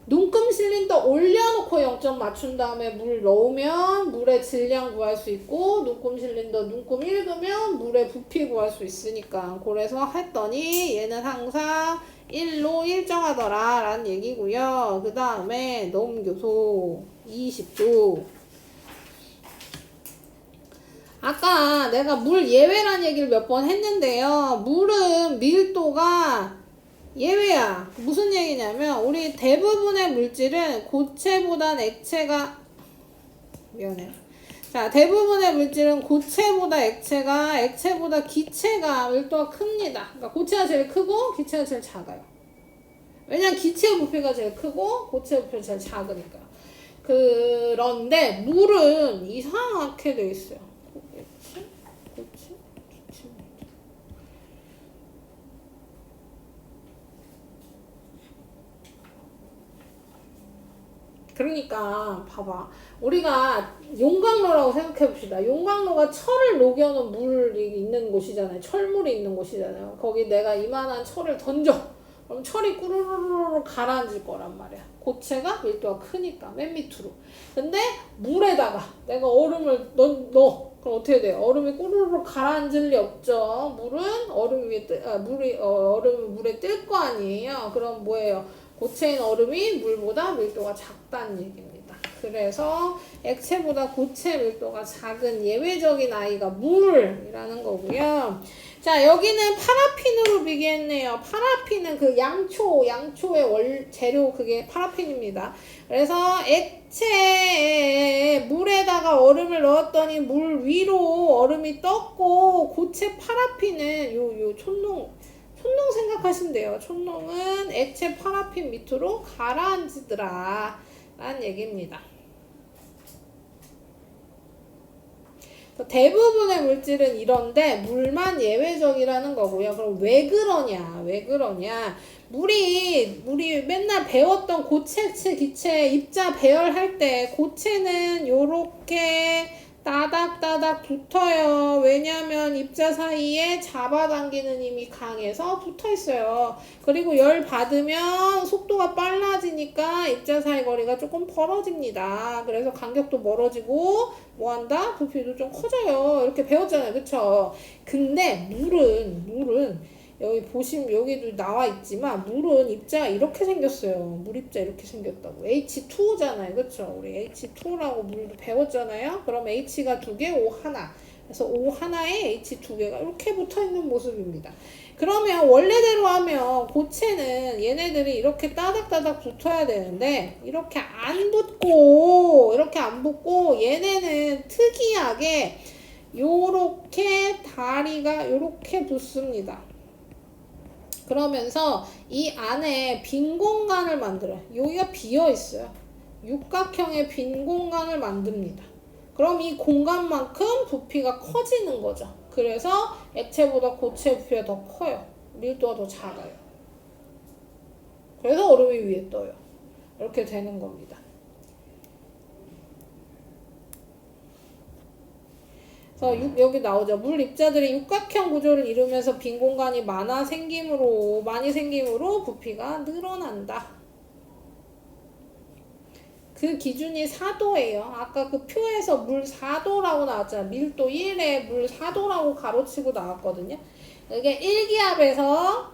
눈금 실린더 올려놓고 0점 맞춘 다음에 물 넣으면 물의 질량 구할 수 있고, 눈금 실린더 눈금 읽으면 물의 부피 구할 수 있으니까. 그래서 했더니 얘는 항상 1로 일정하더라 라는 얘기고요. 그 다음에 넘교소 20도. 아까 내가 물 예외란 얘기를 몇 번 했는데요. 물은 밀도가 예외야. 무슨 얘기냐면 우리 대부분의 물질은 고체보단 액체가 미안해요. 자, 대부분의 물질은 고체보다 액체보다 기체가 밀도가 큽니다. 그러니까 고체가 제일 크고 기체가 제일 작아요. 왜냐면 기체의 부피가 제일 크고 고체의 부피가 제일 작으니까. 그런데 물은 이상하게 돼 있어요. 고체, 기체. 그러니까 봐봐. 우리가 용광로라고 생각해 봅시다. 용광로가 철을 녹여놓은 물이 있는 곳이잖아요. 철물이 있는 곳이잖아요. 거기 내가 이만한 철을 던져. 그럼 철이 꾸르르르 가라앉을 거란 말이야. 고체가 밀도가 크니까 맨 밑으로. 근데 물에다가 내가 얼음을 넣어. 그럼 어떻게 돼요? 얼음이 꾸르르 가라앉을 리 없죠. 물은 얼음 위에 얼음이 물에 뜰 거 아니에요. 그럼 뭐예요? 고체인 얼음이 물보다 밀도가 작다는 얘기입니다. 그래서 액체보다 고체 밀도가 작은 예외적인 아이가 물이라는 거고요. 자, 여기는 파라핀으로 비교했네요. 파라핀은 그 양초의 재료 그게 파라핀입니다. 그래서 액체에 물에다가 얼음을 넣었더니 물 위로 얼음이 떴고 고체 파라핀은 요 촌농 생각하시면 돼요. 촌농은 액체 파라핀 밑으로 가라앉으더라 라는 얘기입니다. 대부분의 물질은 이런데 물만 예외적이라는 거고요. 그럼 왜 그러냐? 물이 맨날 배웠던 고체, 기체, 입자 배열할 때 고체는 요렇게 따닥따닥 붙어요. 왜냐면 입자 사이에 잡아당기는 힘이 강해서 붙어 있어요. 그리고 열 받으면 속도가 빨라지니까 입자 사이 거리가 조금 벌어집니다. 그래서 간격도 멀어지고 뭐한다? 부피도 좀 커져요. 이렇게 배웠잖아요. 그쵸? 근데 물은 여기 보시면 여기도 나와 있지만 물은 입자가 이렇게 생겼어요. 물 입자 이렇게 생겼다고. H2O잖아요. 그쵸? 우리 H2O라고 물도 배웠잖아요. 그럼 H가 2개, O 하나. 그래서 O 하나에 H 2개가 이렇게 붙어 있는 모습입니다. 그러면 원래대로 하면 고체는 얘네들이 이렇게 따닥따닥 붙어야 되는데 이렇게 안 붙고 얘네는 특이하게 요렇게 다리가 요렇게 붙습니다. 그러면서 이 안에 빈 공간을 만들어요. 여기가 비어 있어요. 육각형의 빈 공간을 만듭니다. 그럼 이 공간만큼 부피가 커지는 거죠. 그래서 액체보다 고체 부피가 더 커요. 밀도가 더 작아요. 그래서 얼음이 위에 떠요. 이렇게 되는 겁니다. 그래서 여기 나오죠. 물 입자들이 육각형 구조를 이루면서 빈 공간이 많이 생김으로 부피가 늘어난다. 그 기준이 4도예요. 아까 그 표에서 물 4도라고 나왔잖아요. 밀도 1에 물 4도라고 가로치고 나왔거든요. 이게 1기압에서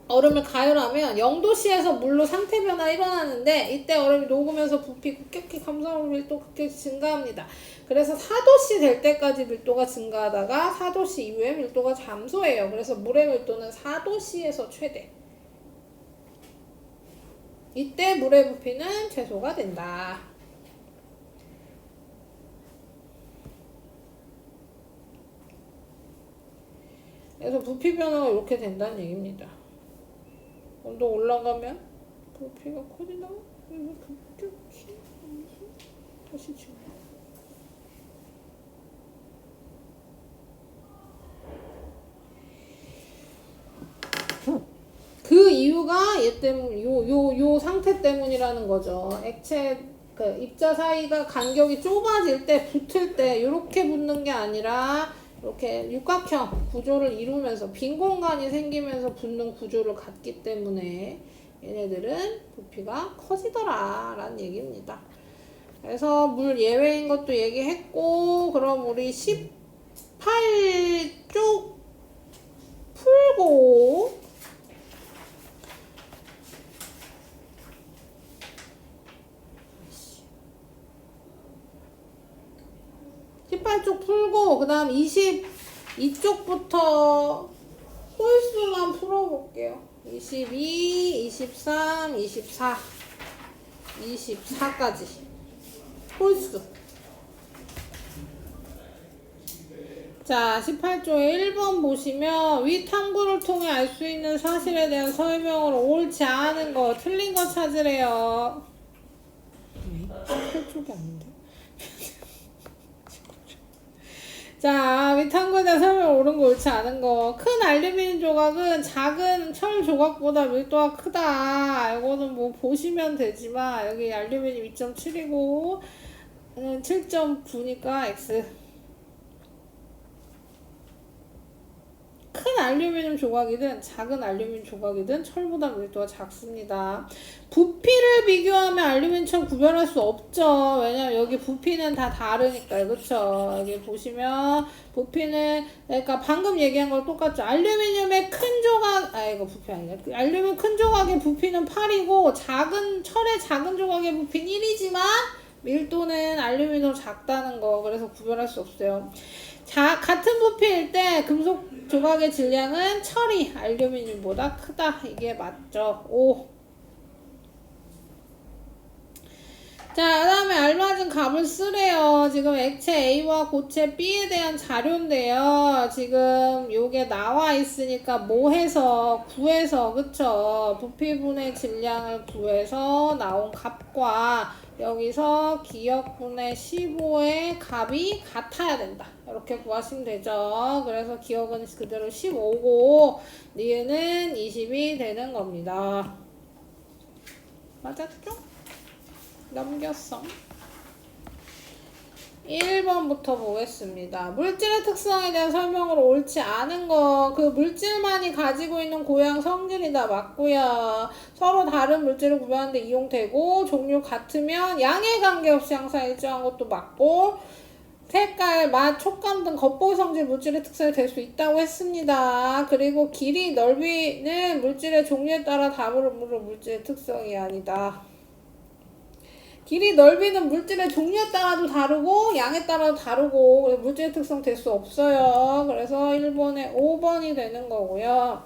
얼음을 가열하면 0도씨에서 물로 상태 변화 일어나는데 이때 얼음이 녹으면서 부피 급격히 감소하고 밀도 급격히 증가합니다. 그래서 4도씨 될 때까지 밀도가 증가하다가 4도씨 이후에 밀도가 감소해요. 그래서 물의 밀도는 4도씨에서 최대. 이때 물의 부피는 최소가 된다. 그래서 부피 변화가 이렇게 된다는 얘기입니다. 온도 올라가면 부피가 커지다가 급격히 다시 증가. 그 이유가 얘 때문, 요 상태 때문이라는 거죠. 액체, 입자 사이가 간격이 좁아질 때, 붙을 때, 요렇게 붙는 게 아니라, 이렇게 육각형 구조를 이루면서, 빈 공간이 생기면서 붙는 구조를 갖기 때문에, 얘네들은 부피가 커지더라, 라는 얘기입니다. 그래서 물 예외인 것도 얘기했고, 그럼 우리 18쪽 풀고, 18쪽 풀고 그 다음 22쪽부터 홀수만 풀어볼게요. 22, 23, 24, 24까지 홀수. 자, 18조에 1번 보시면 위 탐구를 통해 알 수 있는 사실에 대한 설명으로 옳지 않은 거, 틀린 거 찾으래요. 18쪽이 아닌데? 자, 위 탐구에 대한 설명 옳은 거, 옳지 않은 거. 큰 알루미늄 조각은 작은 철 조각보다 밀도가 크다. 이거는 뭐 보시면 되지만 여기 알루미늄 2.7이고 7.9니까 X. 큰 알루미늄 조각이든 작은 알루미늄 조각이든 철보다 밀도가 작습니다. 부피를 비교하면 알루미늄처럼 구별할 수 없죠. 왜냐면 여기 부피는 다 다르니까요. 그쵸? 여기 보시면 부피는 그러니까 방금 얘기한 거 똑같죠. 알루미늄의 큰 조각 이거 부피 아니야. 알루미늄 큰 조각의 부피는 8이고 철의 작은 조각의 부피는 1이지만 밀도는 알루미늄 작다는 거. 그래서 구별할 수 없어요. 자, 같은 부피일 때 금속 조각의 질량은 철이 알루미늄보다 크다. 이게 맞죠? O. 자, 그 다음에 알맞은 값을 쓰래요. 지금 액체 A와 고체 B에 대한 자료인데요. 지금 요게 나와 있으니까 뭐 해서 구해서, 그쵸? 부피분의 질량을 구해서 나온 값과 여기서 기억분의 15의 값이 같아야 된다. 이렇게 구하시면 되죠. 그래서 기억은 그대로 15고 니은은 20이 되는 겁니다. 맞았죠? 넘겼어. 1번부터 보겠습니다. 물질의 특성에 대한 설명으로 옳지 않은 거. 그 물질만이 가지고 있는 고양 성질이다. 맞고요. 서로 다른 물질을 구별하는데 이용되고 종류 같으면 양에 관계없이 항상 일정한 것도 맞고 색깔, 맛, 촉감 등 겉보기 성질 물질의 특성이 될 수 있다고 했습니다. 그리고 길이, 넓이는 물질의 종류에 따라 다르므로 물질의 특성이 아니다. 길이, 넓이는 물질의 종류에 따라도 다르고 양에 따라도 다르고 물질의 특성 될 수 없어요. 그래서 1번에 5번이 되는 거고요.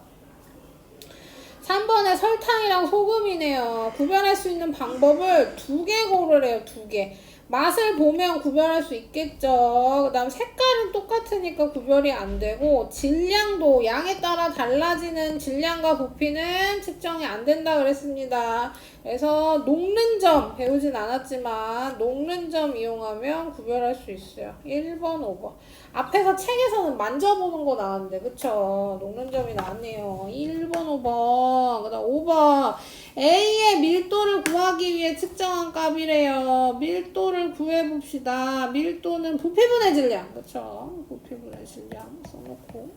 3번에 설탕이랑 소금이네요. 구별할 수 있는 방법을 2개 고르래요. 2개. 맛을 보면 구별할 수 있겠죠. 그 다음 색깔은 똑같으니까 구별이 안 되고 질량도 양에 따라 달라지는 질량과 부피는 측정이 안 된다 그랬습니다. 그래서 녹는 점 배우진 않았지만 녹는 점 이용하면 구별할 수 있어요. 1번, 5번. 앞에서 책에서는 만져보는 거 나왔는데 그쵸? 녹는 점이 나왔네요. 1번, 5번. 그 다음 5번. A의 밀도를 구하기 위해 측정한 값이래요. 밀도를 구해봅시다. 밀도는 부피분의 질량. 그쵸? 부피분의 질량 써놓고.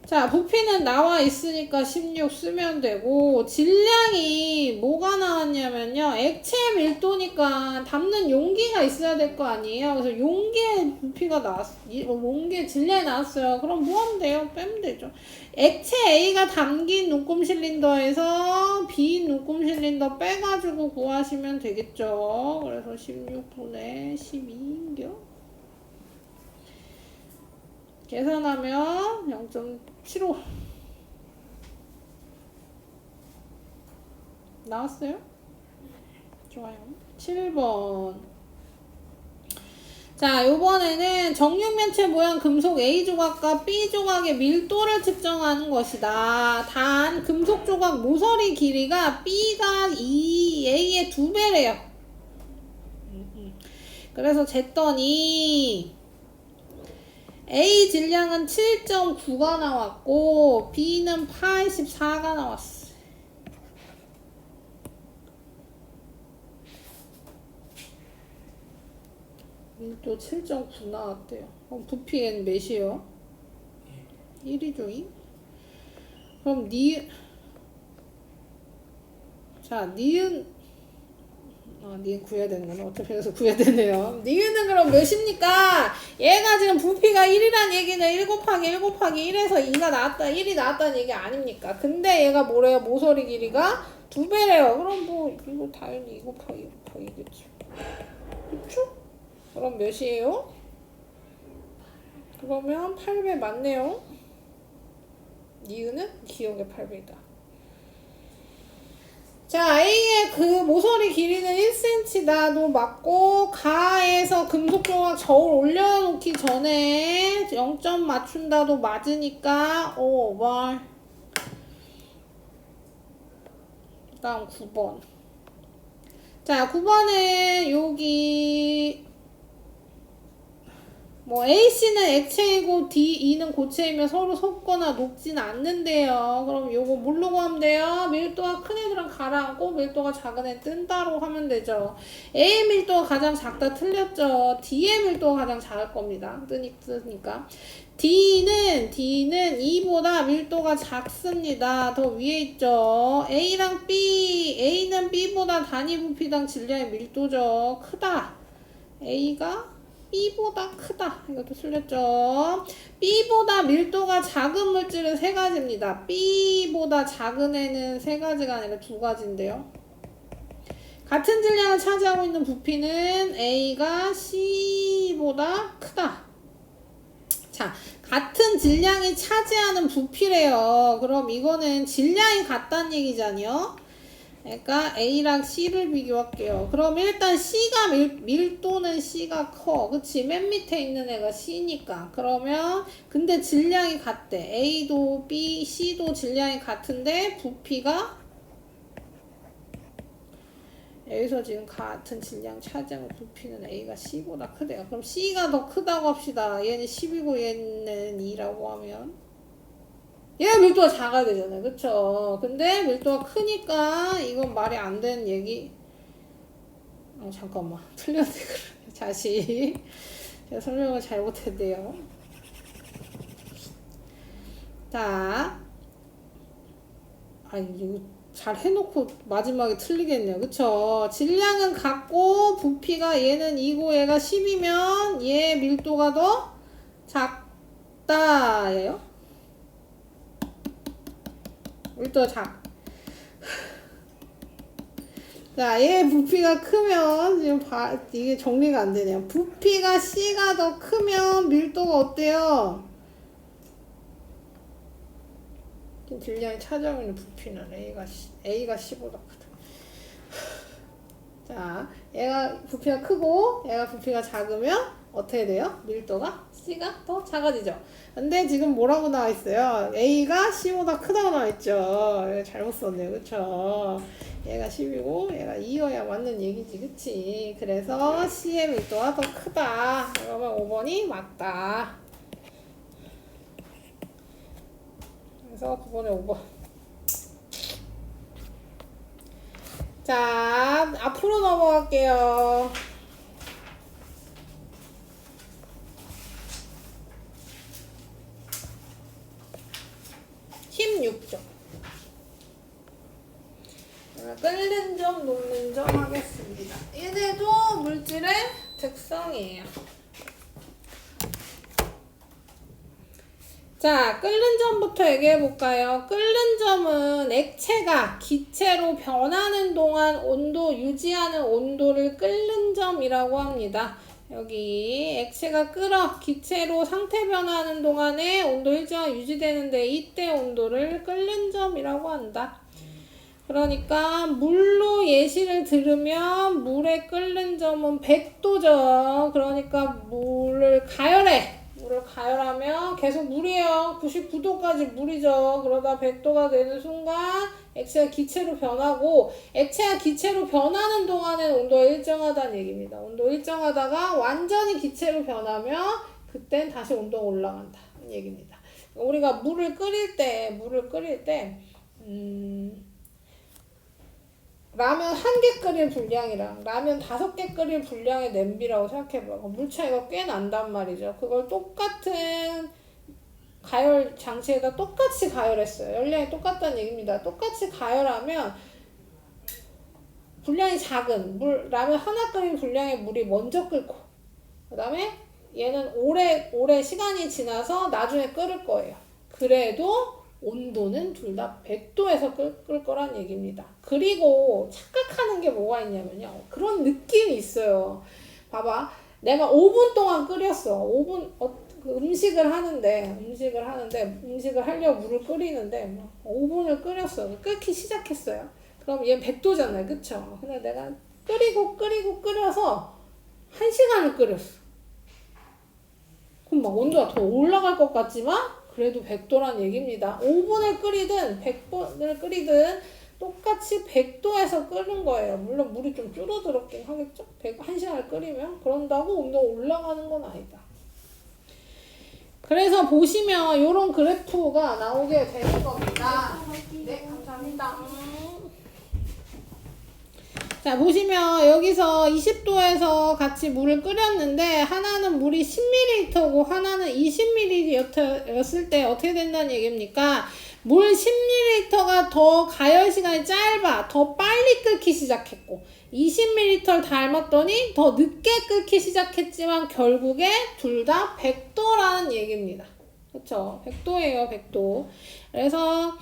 자, 부피는 나와 있으니까 16 쓰면 되고, 질량이 뭐가 나왔냐면요. 액체 밀도니까 담는 용기가 있어야 될 거 아니에요. 그래서 용기의 부피가 용기의 질량이 나왔어요. 그럼 뭐 하면 돼요? 빼면 되죠. 액체 A가 담긴 눈금 실린더에서 B 눈금 실린더 빼가지고 구하시면 되겠죠. 그래서 16분의 12인겨. 계산하면 0.75 나왔어요? 좋아요. 7번. 자, 요번에는 정육면체 모양 금속 A 조각과 B 조각의 밀도를 측정하는 것이다. 단 금속 조각 모서리 길이가 B가 A의 2배래요. 그래서 쟀더니 A 질량은 7.9가 나왔고 B는 84가 나왔어. 밀도 7.9 나왔대요. 그럼 부피는 몇이에요? 1이죠, 2? 그럼 니은 니은 구해야 되는구나. 어차피 여기서 구해야 되네요. 니은은 그럼 몇입니까? 얘가 지금 부피가 1이란 얘기는 1 곱하기 1 곱하기 1에서 2가 나왔다, 1이 나왔다는 얘기 아닙니까? 근데 얘가 뭐래요? 모서리 길이가 2배래요. 그럼 뭐, 이거 당연히 2 곱하기 1 곱하기겠지. 그쵸? 그럼 몇이에요? 그러면 8배 맞네요. 니은은 기억의 8배이다. 자, A의 그 모서리 길이는 1cm다. 맞고, 가에서 금속조각 저울 올려놓기 전에 0점 맞춘다도 맞으니까 5번. 그 다음 9번. 자, 9번에 여기 뭐 AC는 액체이고 DE는 고체이며 서로 섞거나 녹진 않는데요. 그럼 요거 뭘로 구하면 돼요? 밀도가 큰 애들은 가라앉고 밀도가 작은 애 뜬다로 하면 되죠. A의 밀도가 가장 작다 틀렸죠. D의 밀도가 가장 작을 겁니다. 뜨니까. D는 E보다 밀도가 작습니다. 더 위에 있죠. A랑 B, A는 B보다 단위 부피당 질량의 밀도죠. 크다. A가 B보다 크다. 이것도 틀렸죠. B보다 밀도가 작은 물질은 세 가지입니다. B보다 작은 애는 세 가지가 아니라 두 가지인데요. 같은 질량을 차지하고 있는 부피는 A가 C보다 크다. 자, 같은 질량이 차지하는 부피래요. 그럼 이거는 질량이 같다는 얘기잖아요. 그러니까 A랑 C를 비교할게요. 그럼 일단 C가 밀도는 C가 커. 그치? 맨 밑에 있는 애가 C니까. 그러면 근데 질량이 같대. A도 B, C도 질량이 같은데 부피가 여기서 지금 같은 질량 차지하는 부피는 A가 C보다 크대요. 그럼 C가 더 크다고 합시다. 얘는 10이고 얘는 2라고 하면 얘 밀도가 작아야 되잖아요. 그쵸? 근데 밀도가 크니까 이건 말이 안 되는 얘기. 잠깐만. 틀렸네. 다시. 제가 설명을 잘못했네요. 자. 이거 잘 해놓고 마지막에 틀리겠네요. 그쵸? 질량은 같고 부피가 얘는 2고 얘가 10이면 얘 밀도가 더 작다. 예요? 밀도가 작. 자, 얘 부피가 크면 지금 이게 정리가 안 되네요. 부피가 C가 더 크면 밀도가 어때요? 지금 질량이 차지하고 있는 부피는 A가 C보다 크다. 자, 얘가 부피가 크고 얘가 부피가 작으면 어떻게 돼요? 밀도가 C가 더 작아지죠. 근데 지금 뭐라고 나와 있어요? A가 C보다 크다고 나와 있죠. 잘못 썼네요. 그쵸? 얘가 10이고 얘가 2여야 맞는 얘기지. 그치? 그래서 C의 밀도가 더 크다. 그러면 5번이 맞다. 그래서 9번에 5번. 자, 앞으로 넘어갈게요. 힘 6점. 끓는 점, 녹는 점 하겠습니다. 얘네도 물질의 특성이에요. 자, 끓는 점부터 얘기해볼까요? 끓는 점은 액체가 기체로 변하는 동안 온도 유지하는 온도를 끓는 점이라고 합니다. 여기 액체가 끓어 기체로 상태 변화하는 동안에 온도 일정이 유지되는데 이때 온도를 끓는 점이라고 한다. 그러니까 물로 예시를 들으면 물의 끓는 점은 100도죠. 그러니까 물을 가열하면 계속 물이에요. 99도까지 물이죠. 그러다 100도가 되는 순간 액체가 기체로 변하고 액체가 기체로 변하는 동안에는 온도가 일정하다는 얘기입니다. 온도 일정하다가 완전히 기체로 변하면 그땐 다시 온도가 올라간다는 얘기입니다. 우리가 물을 끓일 때 라면 1개 끓일 분량이랑 라면 5개 끓일 분량의 냄비라고 생각해봐요. 물 차이가 꽤 난단 말이죠. 그걸 똑같은 가열 장치에다 똑같이 가열했어요. 열량이 똑같다는 얘기입니다. 똑같이 가열하면 분량이 작은 라면 하나 끓인 분량의 물이 먼저 끓고 그 다음에 얘는 오래 시간이 지나서 나중에 끓을 거예요. 그래도 온도는 둘 다 100도에서 끓을 거란 얘기입니다. 그리고 착각하는 게 뭐가 있냐면요. 그런 느낌이 있어요. 봐봐. 내가 5분 동안 끓였어. 5분 그 음식을 하는데 음식을 하려고 물을 끓이는데 5분을 끓였어. 끓기 시작했어요. 그럼 얘 100도잖아요. 그쵸? 근데 내가 끓여서 1시간을 끓였어. 그럼 막 온도가 더 올라갈 것 같지만 그래도 100도란 얘기입니다. 5분을 끓이든 100분을 끓이든 똑같이 100도에서 끓는 거예요. 물론 물이 좀 줄어들었긴 하겠죠? 1시간을 끓이면 그런다고 온도가 올라가는 건 아니다. 그래서 보시면 이런 그래프가 나오게 되는 겁니다. 네, 감사합니다. 자, 보시면 여기서 20도에서 같이 물을 끓였는데 하나는 물이 10ml고 하나는 20ml였을 때 어떻게 된다는 얘기입니까? 물 10ml가 더 가열 시간이 짧아. 더 빨리 끓기 시작했고 20ml를 닮았더니 더 늦게 끓기 시작했지만 결국에 둘 다 100도라는 얘기입니다. 그쵸? 100도예요. 100도. 그래서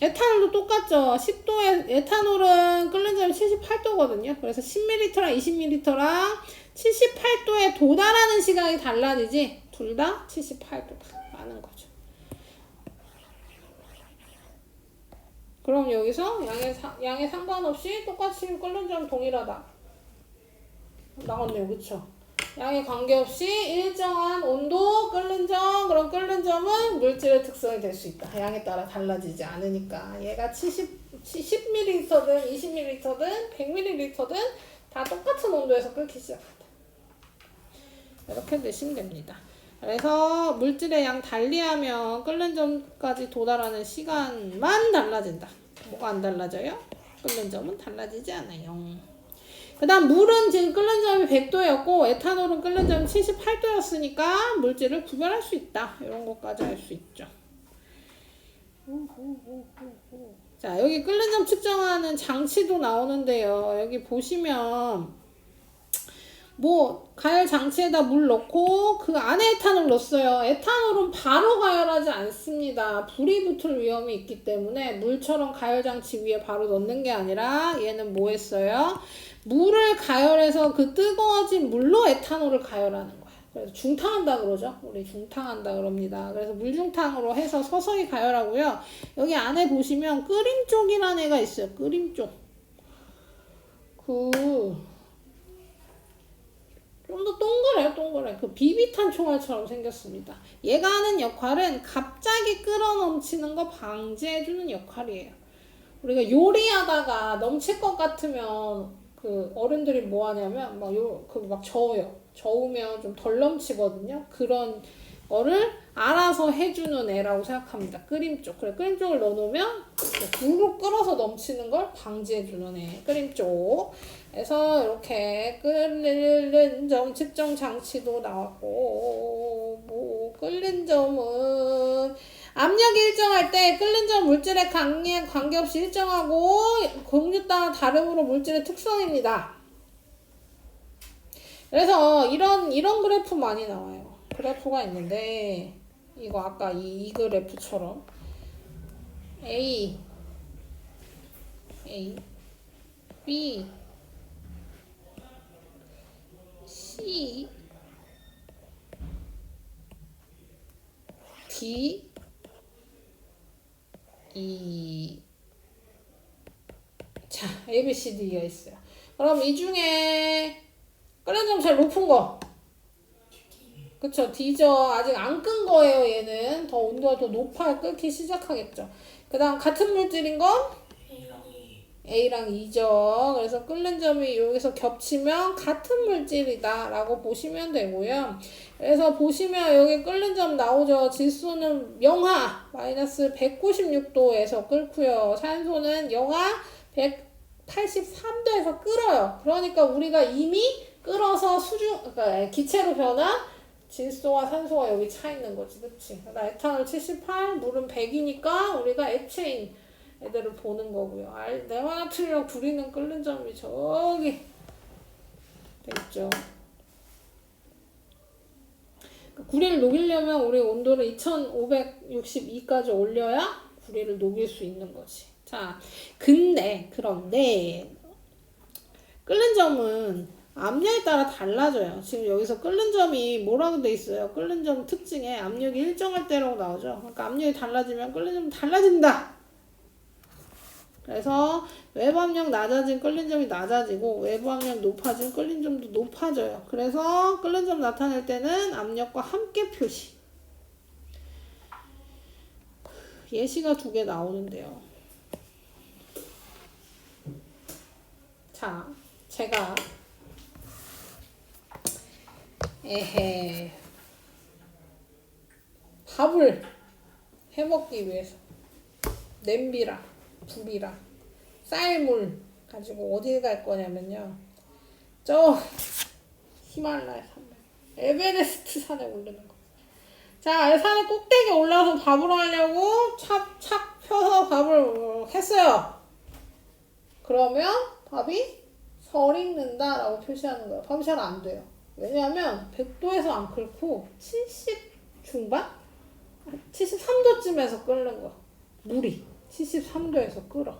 에탄올도 똑같죠. 10도에 에탄올은 끓는 점이 78도거든요. 그래서 10ml랑 20ml랑 78도에 도달하는 시간이 달라지지 둘 다 78도라는 거죠. 그럼 여기서 양에 상관없이 똑같이 끓는 점 동일하다. 나왔네요. 그쵸? 양에 관계없이 일정한 온도 끓는 점, 그럼 끓는 점은 물질의 특성이 될 수 있다. 양에 따라 달라지지 않으니까. 얘가 10ml든 20ml든 100ml든 다 똑같은 온도에서 끓기 시작한다. 이렇게 내시면 됩니다. 그래서 물질의 양 달리하면 끓는 점까지 도달하는 시간만 달라진다. 뭐가 안 달라져요? 끓는 점은 달라지지 않아요. 그 다음 물은 지금 끓는 점이 100도였고 에탄올은 끓는 점이 78도였으니까 물질을 구별할 수 있다. 이런 것까지 알 수 있죠. 자, 여기 끓는 점 측정하는 장치도 나오는데요. 여기 보시면 뭐 가열 장치에다 물 넣고 그 안에 에탄올 넣었어요. 에탄올은 바로 가열하지 않습니다. 불이 붙을 위험이 있기 때문에 물처럼 가열 장치 위에 바로 넣는 게 아니라 얘는 뭐 했어요? 물을 가열해서 그 뜨거워진 물로 에탄올을 가열하는 거예요. 그래서 중탕한다 그러죠. 우리 중탕한다 그럽니다. 그래서 물중탕으로 해서 서서히 가열하고요. 여기 안에 보시면 끓임 쪽이라는 애가 있어요. 끓임 쪽. 좀 더 동그래. 그 비비탄 총알처럼 생겼습니다. 얘가 하는 역할은 갑자기 끓어넘치는 거 방지해주는 역할이에요. 우리가 요리하다가 넘칠 것 같으면 그 어른들이 뭐 하냐면 막 저어요. 저으면 좀 덜 넘치거든요. 그런 거를 알아서 해주는 애라고 생각합니다. 끓임 쪽. 그래, 끓임 쪽을 넣어놓으면 불로 끓어서 넘치는 걸 방지해주는 애. 끓임 쪽. 그래서 이렇게 끓는 점 측정 장치도 나왔고, 끓는 점은 압력이 일정할 때 끓는 점 물질의 강에 관계없이 일정하고 공유 따라 다름으로 물질의 특성입니다. 그래서 이런 그래프 많이 나와요. 그래프가 있는데 이거 아까 이 그래프처럼 A, B, C, D, E. 자, A, B, C, D가 있어요. 그럼 이 중에 끓는 점 제일 높은 거. 그쵸, D죠. 아직 안 끈 거예요, 얘는. 더 온도가 더 높아야 끓기 시작하겠죠. 그 다음 같은 물질인 건? A랑 E죠. 그래서 끓는 점이 여기서 겹치면 같은 물질이다 라고 보시면 되고요. 그래서 보시면 여기 끓는 점 나오죠. 질소는 영하 마이너스 196도에서 끓고요. 산소는 영하 183도에서 끓어요. 그러니까 우리가 이미 끓어서 그러니까 기체로 변한 질소와 산소가 여기 차 있는 거지. 그치? 나 에탄올 78, 물은 100이니까 우리가 액체인 애들을 보는 거고요. 네마나트륨 구리는 끓는 점이 저기 있죠. 구리를 녹이려면 우리 온도를 2562까지 올려야 구리를 녹일 수 있는 거지. 자, 그런데 끓는 점은 압력에 따라 달라져요. 지금 여기서 끓는 점이 뭐라고 돼 있어요? 끓는 점 특징에 압력이 일정할 때라고 나오죠. 그러니까 압력이 달라지면 끓는 점이 달라진다. 그래서 외부 압력 낮아진 끓는 점이 낮아지고 외부 압력 높아진 끓는 점도 높아져요. 그래서 끓는 점 나타낼 때는 압력과 함께 표시. 예시가 2개 나오는데요. 자, 제가 밥을 해먹기 위해서 냄비랑 불이랑 쌀물 가지고 어디에 갈 거냐면요. 저 히말라야 산맥 에베레스트 산에 오르는 거. 자, 산에 꼭대기에 올라서 밥을 하려고 착 펴서 밥을 했어요. 그러면 밥이 설익는다 라고 표시하는 거예요. 밥이 잘 안 돼요. 왜냐하면 100도에서 안 끓고 70 중반? 73도쯤에서 끓는 거야. 물이 73도에서 끓어.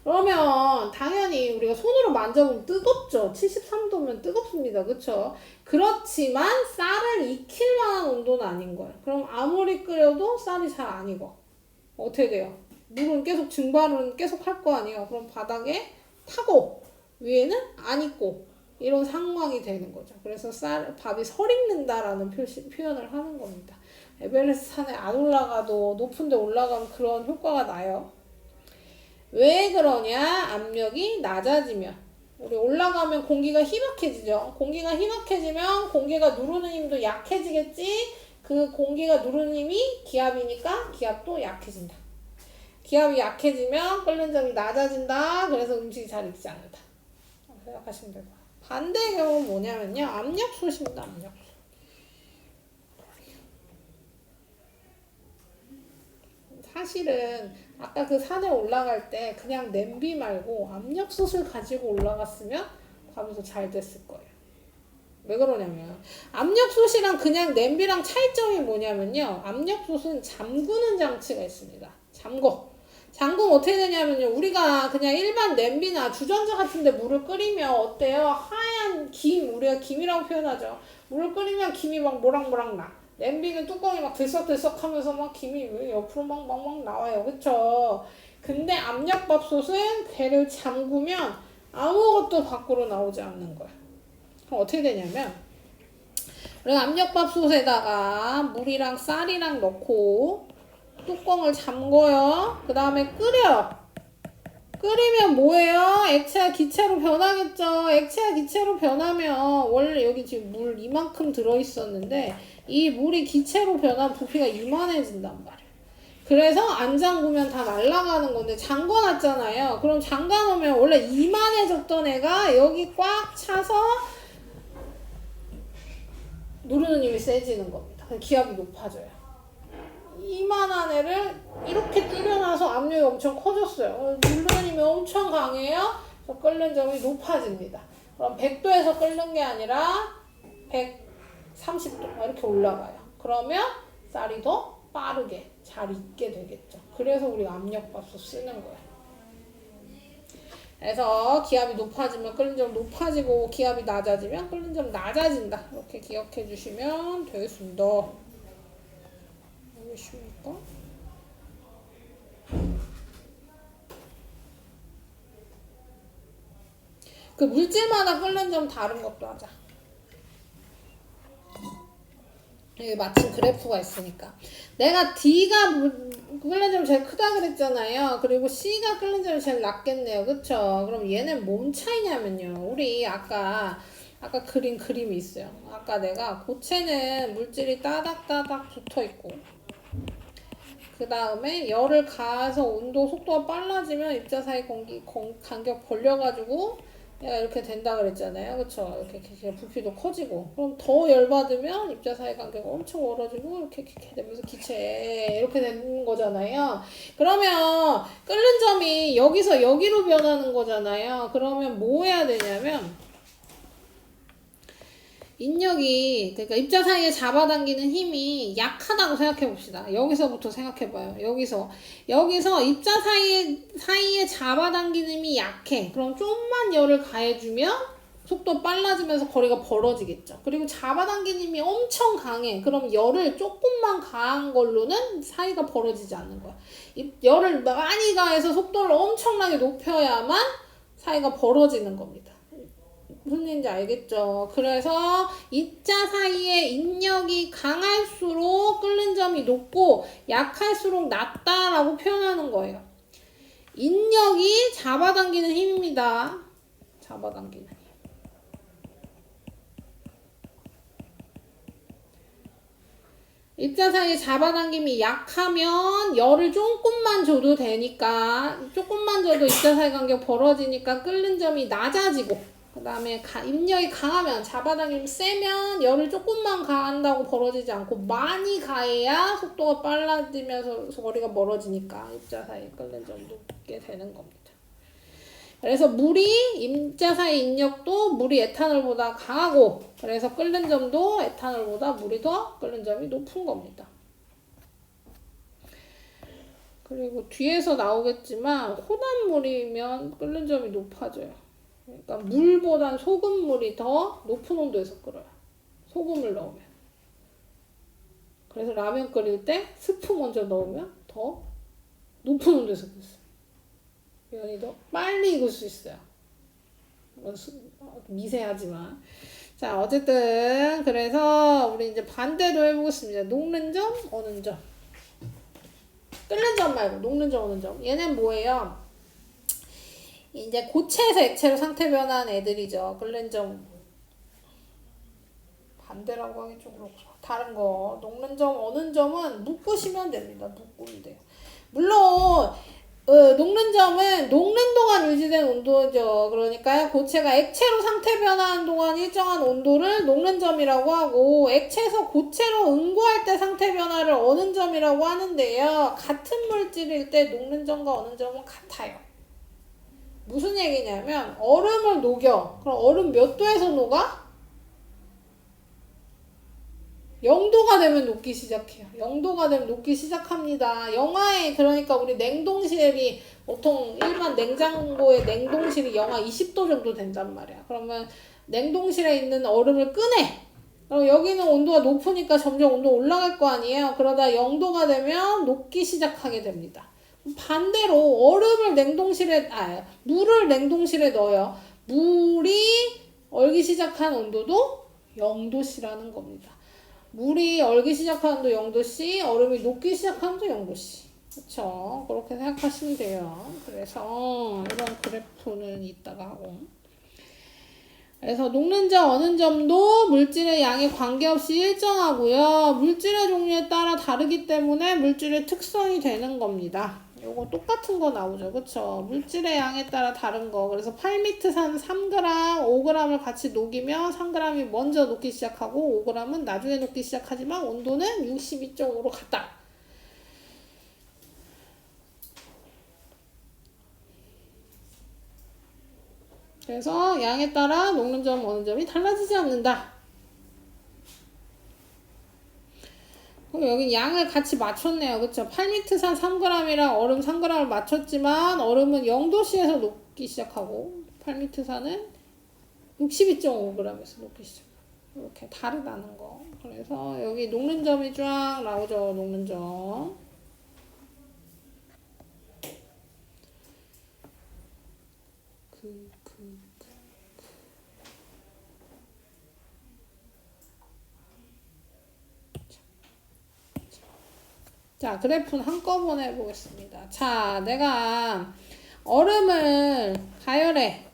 그러면 당연히 우리가 손으로 만져보면 뜨겁죠. 73도면 뜨겁습니다. 그쵸? 그렇지만 쌀을 익힐 만한 온도는 아닌 거예요. 그럼 아무리 끓여도 쌀이 잘 안 익어. 어떻게 돼요? 물은 계속 증발은 계속 할 거 아니에요. 그럼 바닥에 타고 위에는 안 익고 이런 상황이 되는 거죠. 그래서 밥이 설익는다라는 표현을 하는 겁니다. 에베레스트 산에 안 올라가도 높은 데 올라가면 그런 효과가 나요. 왜 그러냐? 압력이 낮아지면 우리 올라가면 공기가 희박해지죠. 공기가 희박해지면 공기가 누르는 힘도 약해지겠지. 그 공기가 누르는 힘이 기압이니까 기압도 약해진다. 기압이 약해지면 끓는 점이 낮아진다. 그래서 음식이 잘 익지 않는다. 생각하시면 되고. 반대의 경우는 뭐냐면요. 압력솥입니다. 압력솥. 사실은 아까 그 산에 올라갈 때 그냥 냄비 말고 압력솥을 가지고 올라갔으면 밥이 더 잘 됐을 거예요. 왜 그러냐면 압력솥이랑 그냥 냄비랑 차이점이 뭐냐면요. 압력솥은 잠그는 장치가 있습니다. 잠그면 어떻게 되냐면요. 우리가 그냥 일반 냄비나 주전자 같은 데 물을 끓이면 어때요? 하얀 김, 우리가 김이라고 표현하죠. 물을 끓이면 김이 막 모락모락 나. 냄비는 뚜껑이 막 들썩들썩 하면서 막 김이 옆으로 막 나와요. 그쵸? 근데 압력밥솥은 배를 잠그면 아무것도 밖으로 나오지 않는 거야. 그럼 어떻게 되냐면 우리가 압력밥솥에다가 물이랑 쌀이랑 넣고 뚜껑을 잠궈요. 그 다음에 끓이면 뭐예요? 액체가 기체로 변하겠죠. 액체가 기체로 변하면 원래 여기 지금 물 이만큼 들어있었는데 이 물이 기체로 변하면 부피가 이만해진단 말이에요. 그래서 안 잠그면 다 날아가는 건데 잠궈놨잖아요. 그럼 잠가놓으면 원래 이만해졌던 애가 여기 꽉 차서 누르는 힘이 세지는 겁니다. 기압이 높아져요. 이만한 애를 이렇게 줄여놔서 압력이 엄청 커졌어요. 누르는 힘이 엄청 강해요. 그래서 끓는 점이 높아집니다. 그럼 100도에서 끓는 게 아니라 130도 이렇게 올라가요. 그러면 쌀이 더 빠르게 잘 익게 되겠죠. 그래서 우리가 압력밥솥 쓰는 거예요. 그래서 기압이 높아지면 끓는 점 높아지고 기압이 낮아지면 끓는 점 낮아진다. 이렇게 기억해 주시면 되겠습니다. 무엇입니까? 그 물질마다 끓는 점 다른 것도 하자. 여기 마침 그래프가 있으니까. 내가 D가 끓는 점이 제일 크다 그랬잖아요. 그리고 C가 끓는 점이 제일 낮겠네요. 그쵸? 그럼 얘는 뭔 차이냐면요. 우리 아까 그린 그림이 있어요. 아까 내가 고체는 물질이 따닥따닥 붙어있고 그 다음에 열을 가해서 온도 속도가 빨라지면 입자 사이 간격 벌려가지고 얘가 이렇게 된다 그랬잖아요. 그쵸? 이렇게 부피도 커지고. 그럼 더 열받으면 입자 사이 간격이 엄청 멀어지고 이렇게 되면서 기체 이렇게 되는 거잖아요. 그러면 끓는 점이 여기서 여기로 변하는 거잖아요. 그러면 뭐 해야 되냐면 인력이 그러니까 입자 사이에 잡아당기는 힘이 약하다고 생각해 봅시다. 여기서부터 생각해 봐요. 여기서 입자 사이에 잡아당기는 힘이 약해. 그럼 좀만 열을 가해주면 속도 빨라지면서 거리가 벌어지겠죠. 그리고 잡아당기는 힘이 엄청 강해. 그럼 열을 조금만 가한 걸로는 사이가 벌어지지 않는 거야. 이 열을 많이 가해서 속도를 엄청나게 높여야만 사이가 벌어지는 겁니다. 무슨 얘기인지 알겠죠? 그래서 입자 사이의 인력이 강할수록 끓는 점이 높고 약할수록 낮다라고 표현하는 거예요. 인력이 잡아당기는 힘입니다. 잡아당기는 힘. 입자 사이의 잡아당김이 약하면 열을 조금만 줘도 되니까 조금만 줘도 입자 사이 간격 벌어지니까 끓는 점이 낮아지고 그 다음에 인력이 강하면 잡아당김이 세면 열을 조금만 가한다고 벌어지지 않고 많이 가해야 속도가 빨라지면서 거리가 멀어지니까 입자 사이 끓는 점이 높게 되는 겁니다. 그래서 입자 사이 인력도 물이 에탄올보다 강하고 그래서 끓는 점도 에탄올보다 물이 더 끓는 점이 높은 겁니다. 그리고 뒤에서 나오겠지만 혼합물이면 끓는 점이 높아져요. 그러니까 물보단 소금물이 더 높은 온도에서 끓어요. 소금을 넣으면. 그래서 라면 끓일 때 스프 먼저 넣으면 더 높은 온도에서 끓어요. 면이 더 빨리 익을 수 있어요. 미세하지만. 자, 어쨌든 그래서 우리 이제 반대로 해보겠습니다. 녹는 점, 어는 점. 끓는 점 말고 녹는 점, 어는 점. 얘는 뭐예요? 이제 고체에서 액체로 상태 변한 애들이죠. 끓는 점. 반대라고 하기 좀 그렇고. 다른 거. 녹는 점, 어는 점은 묶으시면 됩니다. 묶으면 돼요. 물론 녹는 점은 녹는 동안 유지된 온도죠. 그러니까 고체가 액체로 상태 변하는 동안 일정한 온도를 녹는 점이라고 하고 액체에서 고체로 응고할 때 상태 변화를 어는 점이라고 하는데요. 같은 물질일 때 녹는 점과 어는 점은 같아요. 무슨 얘기냐면 얼음을 녹여. 그럼 얼음 몇 도에서 녹아? 0도가 되면 녹기 시작해요. 0도가 되면 녹기 시작합니다. 영하에 그러니까 우리 냉동실이 보통 일반 냉장고의 냉동실이 영하 20도 정도 된단 말이야. 그러면 냉동실에 있는 얼음을 꺼내. 그럼 여기는 온도가 높으니까 점점 온도 올라갈 거 아니에요. 그러다 0도가 되면 녹기 시작하게 됩니다. 반대로 물을 냉동실에 넣어요. 물이 얼기 시작한 온도도 0도씨라는 겁니다. 물이 얼기 시작하는 온도 0도씨, 얼음이 녹기 시작하는 온도 0도씨. 그쵸? 그렇게 생각하시면 돼요. 그래서 이런 그래프는 이따가 하고. 그래서 녹는 점, 어는 점도 물질의 양에 관계없이 일정하고요. 물질의 종류에 따라 다르기 때문에 물질의 특성이 되는 겁니다. 요거 똑같은 거 나오죠. 그쵸? 물질의 양에 따라 다른 거. 그래서 8미트산 3g, 5g을 같이 녹이면 3g이 먼저 녹기 시작하고 5g은 나중에 녹기 시작하지만 온도는 62.5로 같다. 그래서 양에 따라 녹는 점, 어는 점이 달라지지 않는다. 여기 양을 같이 맞췄네요. 그쵸? 8미트산 3g이랑 얼음 3g을 맞췄지만 얼음은 0도씨에서 녹기 시작하고 8미트산은 62.5g에서 녹기 시작하고 이렇게 다르다는 거. 그래서 여기 녹는 점이 쫙 나오죠. 녹는 점. 자, 그래프는 한꺼번에 해보겠습니다. 자, 내가 얼음을 가열해.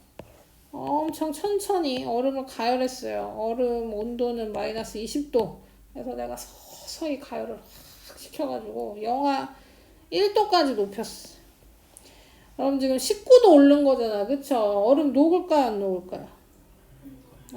엄청 천천히 얼음을 가열했어요. 얼음 온도는 마이너스 20도. 그래서 내가 서서히 가열을 확 시켜가지고 영하 1도까지 높였어. 그럼 지금 19도 오른 거잖아. 그쵸? 얼음 녹을까요? 안 녹을까요?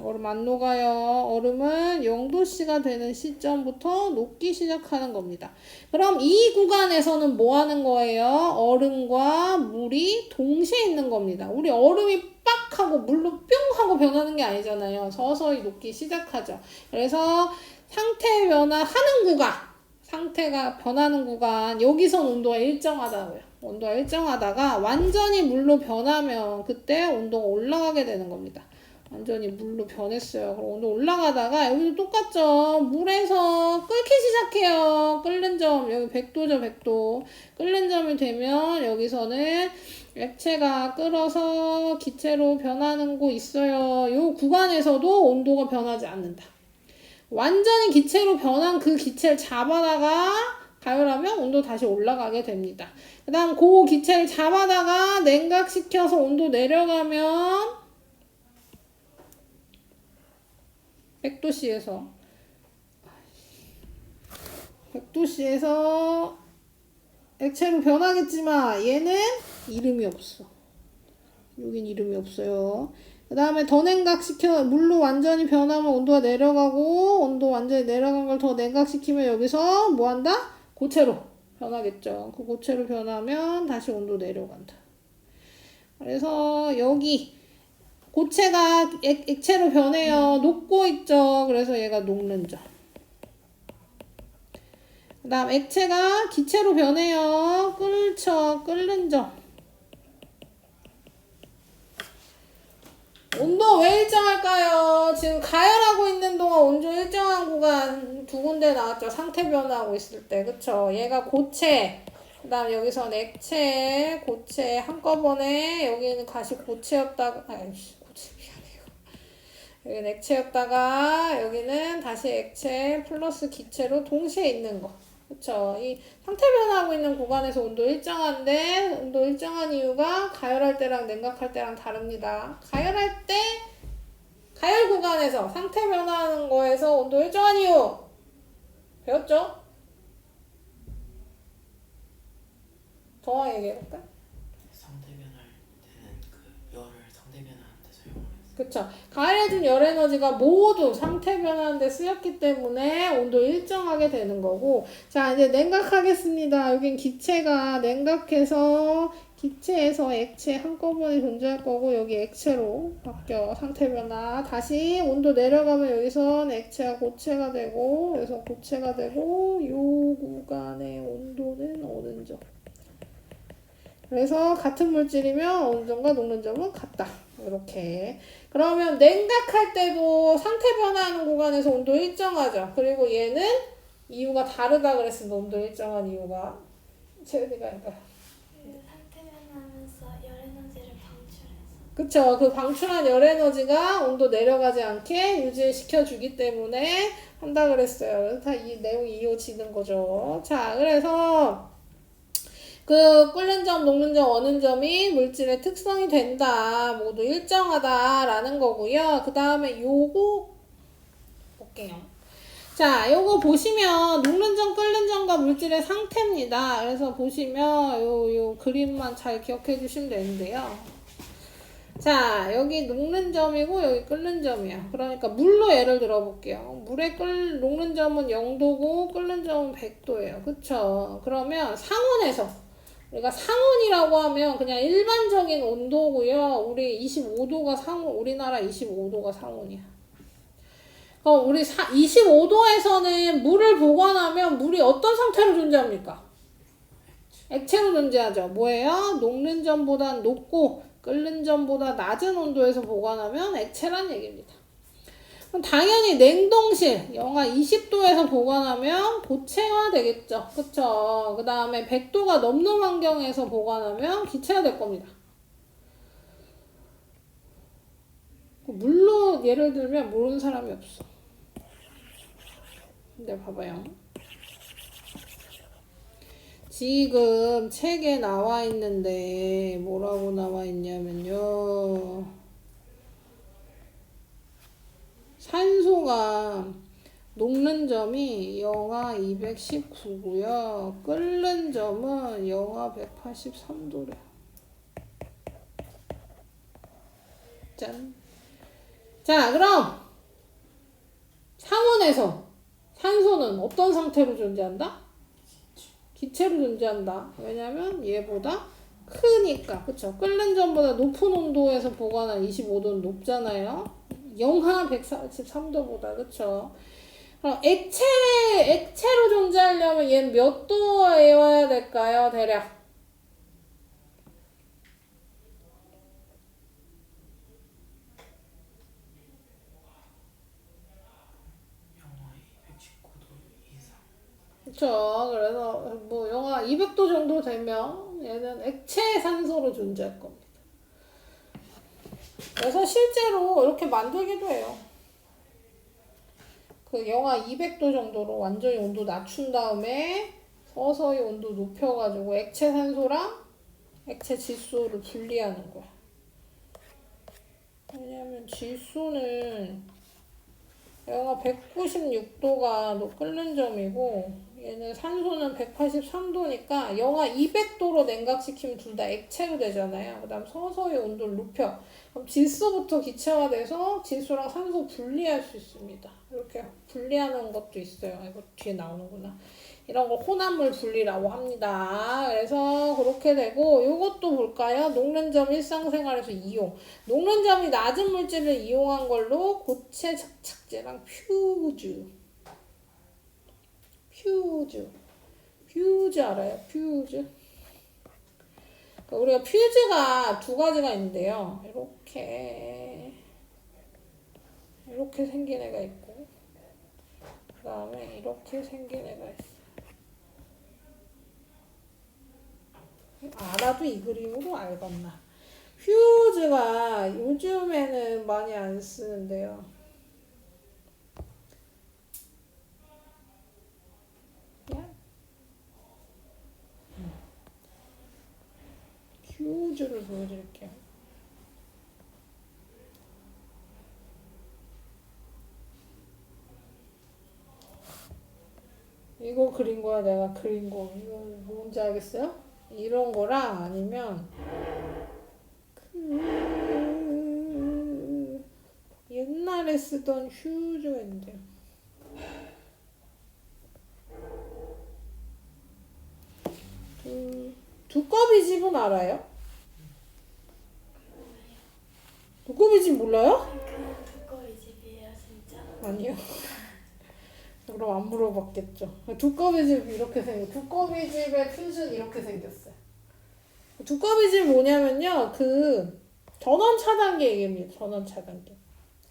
얼음 안 녹아요. 얼음은 0도씨가 되는 시점부터 녹기 시작하는 겁니다. 그럼 이 구간에서는 뭐 하는 거예요? 얼음과 물이 동시에 있는 겁니다. 우리 얼음이 빡 하고 물로 뿅 하고 변하는 게 아니잖아요. 서서히 녹기 시작하죠. 그래서 상태 변화하는 구간, 상태가 변하는 구간, 여기선 온도가 일정하다고요. 온도가 일정하다가 완전히 물로 변하면 그때 온도가 올라가게 되는 겁니다. 완전히 물로 변했어요. 그럼 온도 올라가다가 여기도 똑같죠. 물에서 끓기 시작해요. 끓는 점 여기 100도죠. 100도. 끓는 점이 되면 여기서는 액체가 끓어서 기체로 변하는 곳 있어요. 요 구간에서도 온도가 변하지 않는다. 완전히 기체로 변한 그 기체를 잡아다가 가열하면 온도 다시 올라가게 됩니다. 그 다음 그 기체를 잡아다가 냉각시켜서 온도 내려가면 100도씨에서 100도씨에서 액체로 변하겠지만 얘는 이름이 없어. 여긴 이름이 없어요. 그 다음에 더 냉각시켜 물로 완전히 변하면 온도가 내려가고 온도 완전히 내려간 걸 더 냉각시키면 여기서 뭐 한다? 고체로 변하겠죠. 그 고체로 변하면 다시 온도 내려간다. 그래서 여기 고체가 액체로 변해요. 녹고 있죠. 그래서 얘가 녹는 점. 그 다음 액체가 기체로 변해요. 끓는 점. 온도 왜 일정할까요? 지금 가열하고 있는 동안 온도 일정한 구간 두 군데 나왔죠. 상태 변화하고 있을 때. 그쵸? 얘가 고체. 그 다음 여기선 액체, 고체 한꺼번에 여기는 다시 고체였다가 아이씨 고체 미안해요. 여기는 액체였다가 여기는 다시 액체 플러스 기체로 동시에 있는 거. 그쵸? 이 상태 변화하고 있는 구간에서 온도 일정한데 온도 일정한 이유가 가열할 때랑 냉각할 때랑 다릅니다. 가열할 때 가열 구간에서 상태 변화하는 거에서 온도 일정한 이유 배웠죠? 더 얘기해볼까? 상태 변할 때는 그 열을 상태 변하는 데 사용을 했어요. 그쵸. 가열해준 열 에너지가 모두 상태 변하는 데 쓰였기 때문에 온도 일정하게 되는 거고. 자, 이제 냉각하겠습니다. 여긴 기체가 냉각해서 기체에서 액체 한꺼번에 존재할 거고 여기 액체로 바뀌어. 상태 변화. 다시 온도 내려가면 여기선 액체가 고체가 되고 여기서 고체가 되고 요 구간의 온도는 어느 점. 그래서 같은 물질이면 어느 점과 녹는 점은 같다. 이렇게. 그러면 냉각할 때도 상태 변화하는 구간에서 온도 일정하죠. 그리고 얘는 이유가 다르다 그랬습니다. 온도 일정한 이유가. 채은이가 해봐. 상태 변하면서 열 에너지를 방출해서. 그쵸. 그 방출한 열 에너지가 온도 내려가지 않게 유지시켜주기 때문에 한다 그랬어요. 다 이 내용이 이어지는 거죠. 자, 그래서 그 끓는 점, 녹는 점, 어는 점이 물질의 특성이 된다. 모두 일정하다라는 거고요. 그 다음에 요거 볼게요. 자, 요거 보시면 녹는 점, 끓는 점과 물질의 상태입니다. 그래서 보시면 요 그림만 잘 기억해 주시면 되는데요. 자, 여기 녹는 점이고 여기 끓는 점이야. 그러니까 물로 예를 들어 볼게요. 물에 녹는 점은 0도고 끓는 점은 100도예요. 그쵸? 그러면 상온에서 우리가 상온이라고 하면 그냥 일반적인 온도고요. 우리 25도가 상온, 우리나라 25도가 상온이야. 우리 25도에서는 물을 보관하면 물이 어떤 상태로 존재합니까? 액체로 존재하죠. 뭐예요? 녹는 점보다 높고 끓는 점보다 낮은 온도에서 보관하면 액체란 얘기입니다. 그럼 당연히 냉동실 영하 20도에서 보관하면 고체가 되겠죠. 그쵸? 그 다음에 100도가 넘는 환경에서 보관하면 기체가 될 겁니다. 물로 예를 들면 모르는 사람이 없어. 근데 봐봐요. 지금 책에 나와 있는데 뭐라고 나와 있냐면요. 산소가 녹는 점이 영하 219고요. 끓는 점은 영하 183도래요. 짠. 자, 그럼 상온에서 산소는 어떤 상태로 존재한다? 기체로 존재한다. 왜냐면 얘보다 크니까. 그쵸? 끓는 점보다 높은 온도에서 보관한 25도는 높잖아요. 영하 143도보다. 그쵸? 그럼 액체로 존재하려면 얘는 몇 도여야 될까요? 대략. 그쵸. 그래서 뭐 영하 200도 정도 되면 얘는 액체 산소로 존재할 겁니다. 그래서 실제로 이렇게 만들기도 해요. 그 영하 200도 정도로 완전히 온도 낮춘 다음에 서서히 온도 높여가지고 액체 산소랑 액체 질소를 분리하는 거야. 왜냐면 질소는 영하 196도가 끓는 점이고 얘는 산소는 183도니까 영하 200도로 냉각시키면 둘 다 액체로 되잖아요. 그 다음 서서히 온도를 높여. 그럼 질소부터 기체화돼서 질소랑 산소 분리할 수 있습니다. 이렇게 분리하는 것도 있어요. 이거 뒤에 나오는구나. 이런 걸 혼합물 분리라고 합니다. 그래서 그렇게 되고 요것도 볼까요? 녹는점 일상생활에서 이용. 녹는점이 낮은 물질을 이용한 걸로 고체 접착제랑 퓨즈 알아요? 퓨즈. 그러니까 우리가 퓨즈가 두 가지가 있는데요. 이렇게 생긴 애가 있고 그 다음에 이렇게 생긴 애가 있어. 알아도 이 그림으로 알겠나. 퓨즈가 요즘에는 많이 안 쓰는데요. 퓨즈를 보여드릴게요. 이거 그린 거야, 내가 그린 거. 이거 뭔지 알겠어요? 이런 거랑 아니면 옛날에 쓰던 퓨즈가 있는데요. 두꺼비 집은 알아요? 두꺼비 집 몰라요? 그냥 두꺼비 집이에요 진짜? 아니요. 그럼 안 물어봤겠죠. 두꺼비 집 이렇게 두꺼비 집의 퓨즈는 이렇게 생겼어요. 두꺼비 집 뭐냐면요, 그 전원 차단기 얘기입니다. 전원 차단기.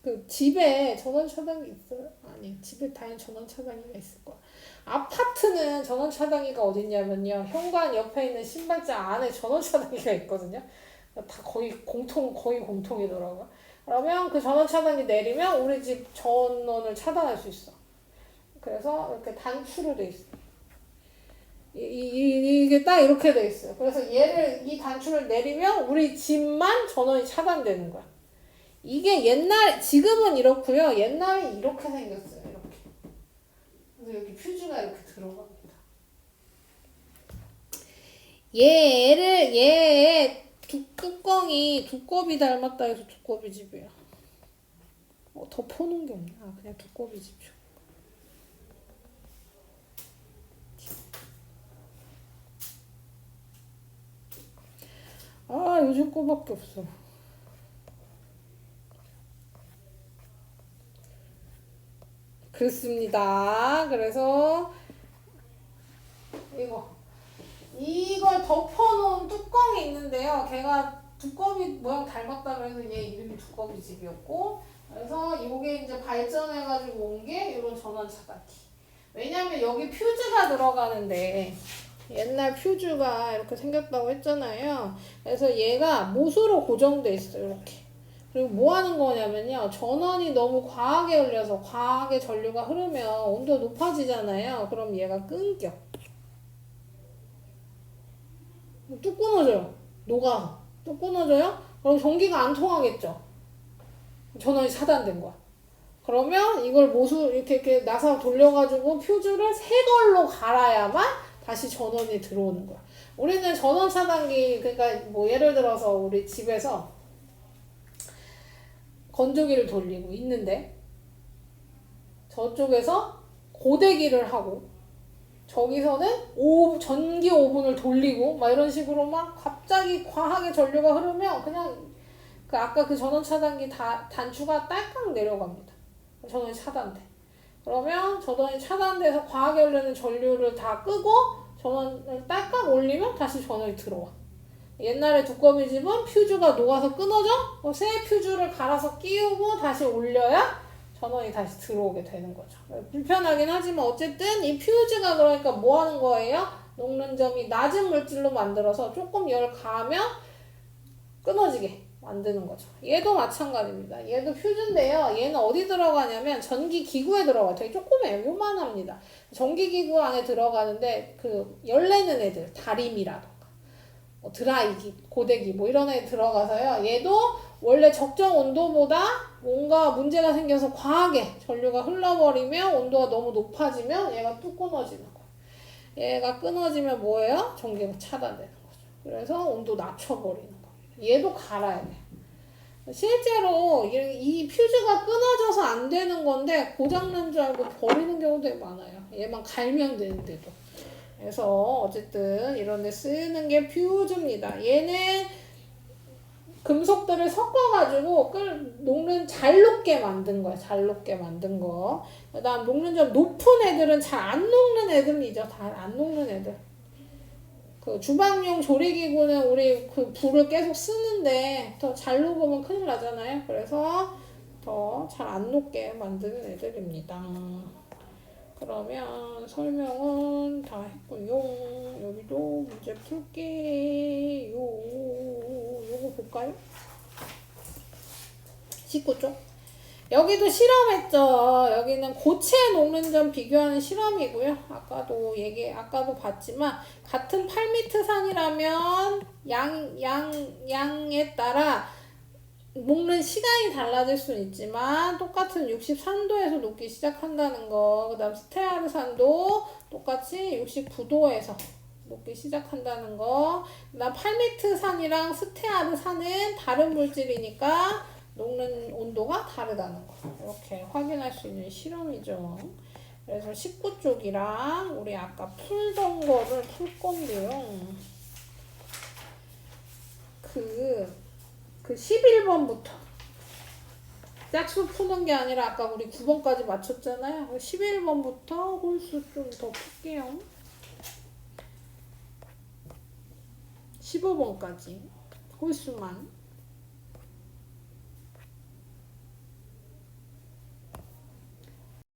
그 집에 전원 차단기 있어요? 아니, 집에 당연히 전원 차단기가 있을 거야. 아파트는 전원 차단기가 어디 있냐면요, 현관 옆에 있는 신발장 안에 전원 차단기가 있거든요. 다 거의 공통이더라고요. 그러면 그 전원 차단기 내리면 우리 집 전원을 차단할 수 있어. 그래서 이렇게 단추로 돼 있어. 이게 딱 이렇게 돼 있어요. 그래서 이 단추를 내리면 우리 집만 전원이 차단되는 거야. 이게 지금은 이렇고요. 옛날에 이렇게 생겼어요. 이렇게. 그래서 여기 퓨즈가 이렇게 들어갑니다. 얘의 뚜껑이 두꺼비 닮았다 해서 두꺼비 집이에요. 더 퍼놓은 게 없나? 그냥 두꺼비 집이요. 요즘 거밖에 없어. 그렇습니다. 그래서 이걸 덮어놓은 뚜껑이 있는데요. 걔가 두꺼비 모양 닮았다고 해서 얘 이름이 두꺼비 집이었고, 그래서 이게 이제 발전해가지고 온 게 이런 전원 차단기. 왜냐면 여기 퓨즈가 들어가는데 옛날 퓨즈가 이렇게 생겼다고 했잖아요. 그래서 얘가 못으로 고정돼 있어요. 이렇게. 그리고 뭐 하는 거냐면요, 전원이 너무 과하게 흘려서 과하게 전류가 흐르면 온도가 높아지잖아요. 그럼 얘가 끊겨. 뚝 끊어져요. 녹아서. 뚝 끊어져요? 그럼 전기가 안 통하겠죠. 전원이 차단된 거야. 그러면 이걸 이렇게 나사 돌려가지고 퓨즈를 새 걸로 갈아야만 다시 전원이 들어오는 거야. 우리는 전원 차단기, 그러니까 뭐 예를 들어서 우리 집에서 건조기를 돌리고 있는데 저쪽에서 고데기를 하고 저기서는 전기 오븐을 돌리고 막 이런 식으로 막 갑자기 과하게 전류가 흐르면 그냥 아까 그 전원 차단기 단추가 딸깍 내려갑니다. 전원이 차단돼. 그러면 전원이 차단돼서 과하게 흐르는 전류를 다 끄고 전원을 딸깍 올리면 다시 전원이 들어와. 옛날에 두꺼비 집은 퓨즈가 녹아서 끊어져? 새 퓨즈를 갈아서 끼우고 다시 올려야 전원이 다시 들어오게 되는 거죠. 불편하긴 하지만 어쨌든 이 퓨즈가 그러니까 뭐 하는 거예요? 녹는 점이 낮은 물질로 만들어서 조금 열 가하면 끊어지게 만드는 거죠. 얘도 마찬가지입니다. 얘도 퓨즈인데요. 얘는 어디 들어가냐면 전기기구에 들어가요. 되게 조그매요. 요만합니다. 전기기구 안에 들어가는데 그 열내는 애들, 다림이라던가 뭐 드라이기, 고데기 뭐 이런 애 들어가서요. 얘도 원래 적정 온도보다 뭔가 문제가 생겨서 과하게 전류가 흘러버리면 온도가 너무 높아지면 얘가 뚝 끊어지는 거예요. 얘가 끊어지면 뭐예요? 전기가 차단되는 거죠. 그래서 온도 낮춰버리는 거예요. 얘도 갈아야 돼. 실제로 이 퓨즈가 끊어져서 안 되는 건데 고장난 줄 알고 버리는 경우도 많아요. 얘만 갈면 되는데도. 그래서 어쨌든 이런 데 쓰는 게 퓨즈입니다. 얘는 금속들을 섞어가지고 잘 녹게 만든 거야. 잘 녹게 만든 거. 그 다음 녹는 점 높은 애들은 잘 안 녹는 애들이죠. 잘 안 녹는 애들. 그 주방용 조리기구는 우리 그 불을 계속 쓰는데 더 잘 녹으면 큰일 나잖아요. 그래서 더 잘 안 녹게 만드는 애들입니다. 그러면 설명은 다 했고요. 여기도 문제 풀게요. 요거 볼까요? 19쪽. 여기도 실험했죠. 여기는 고체 녹는 점 비교하는 실험이고요. 아까도 봤지만 같은 8m 산이라면 양에 따라 녹는 시간이 달라질 수는 있지만 똑같은 63도에서 녹기 시작한다는 거. 그 다음 스테아르산도 똑같이 69도에서 녹기 시작한다는 거. 그 다음 8m 산이랑 스테아르산은 다른 물질이니까 녹는 온도가 다르다는 거. 이렇게 확인할 수 있는 실험이죠. 그래서 19쪽이랑 우리 아까 풀던 거를 풀 건데요. 그 11번부터 짝수 푸는 게 아니라 아까 우리 9번까지 맞췄잖아요. 11번부터 홀수 좀 더 풀게요. 15번까지 홀수만.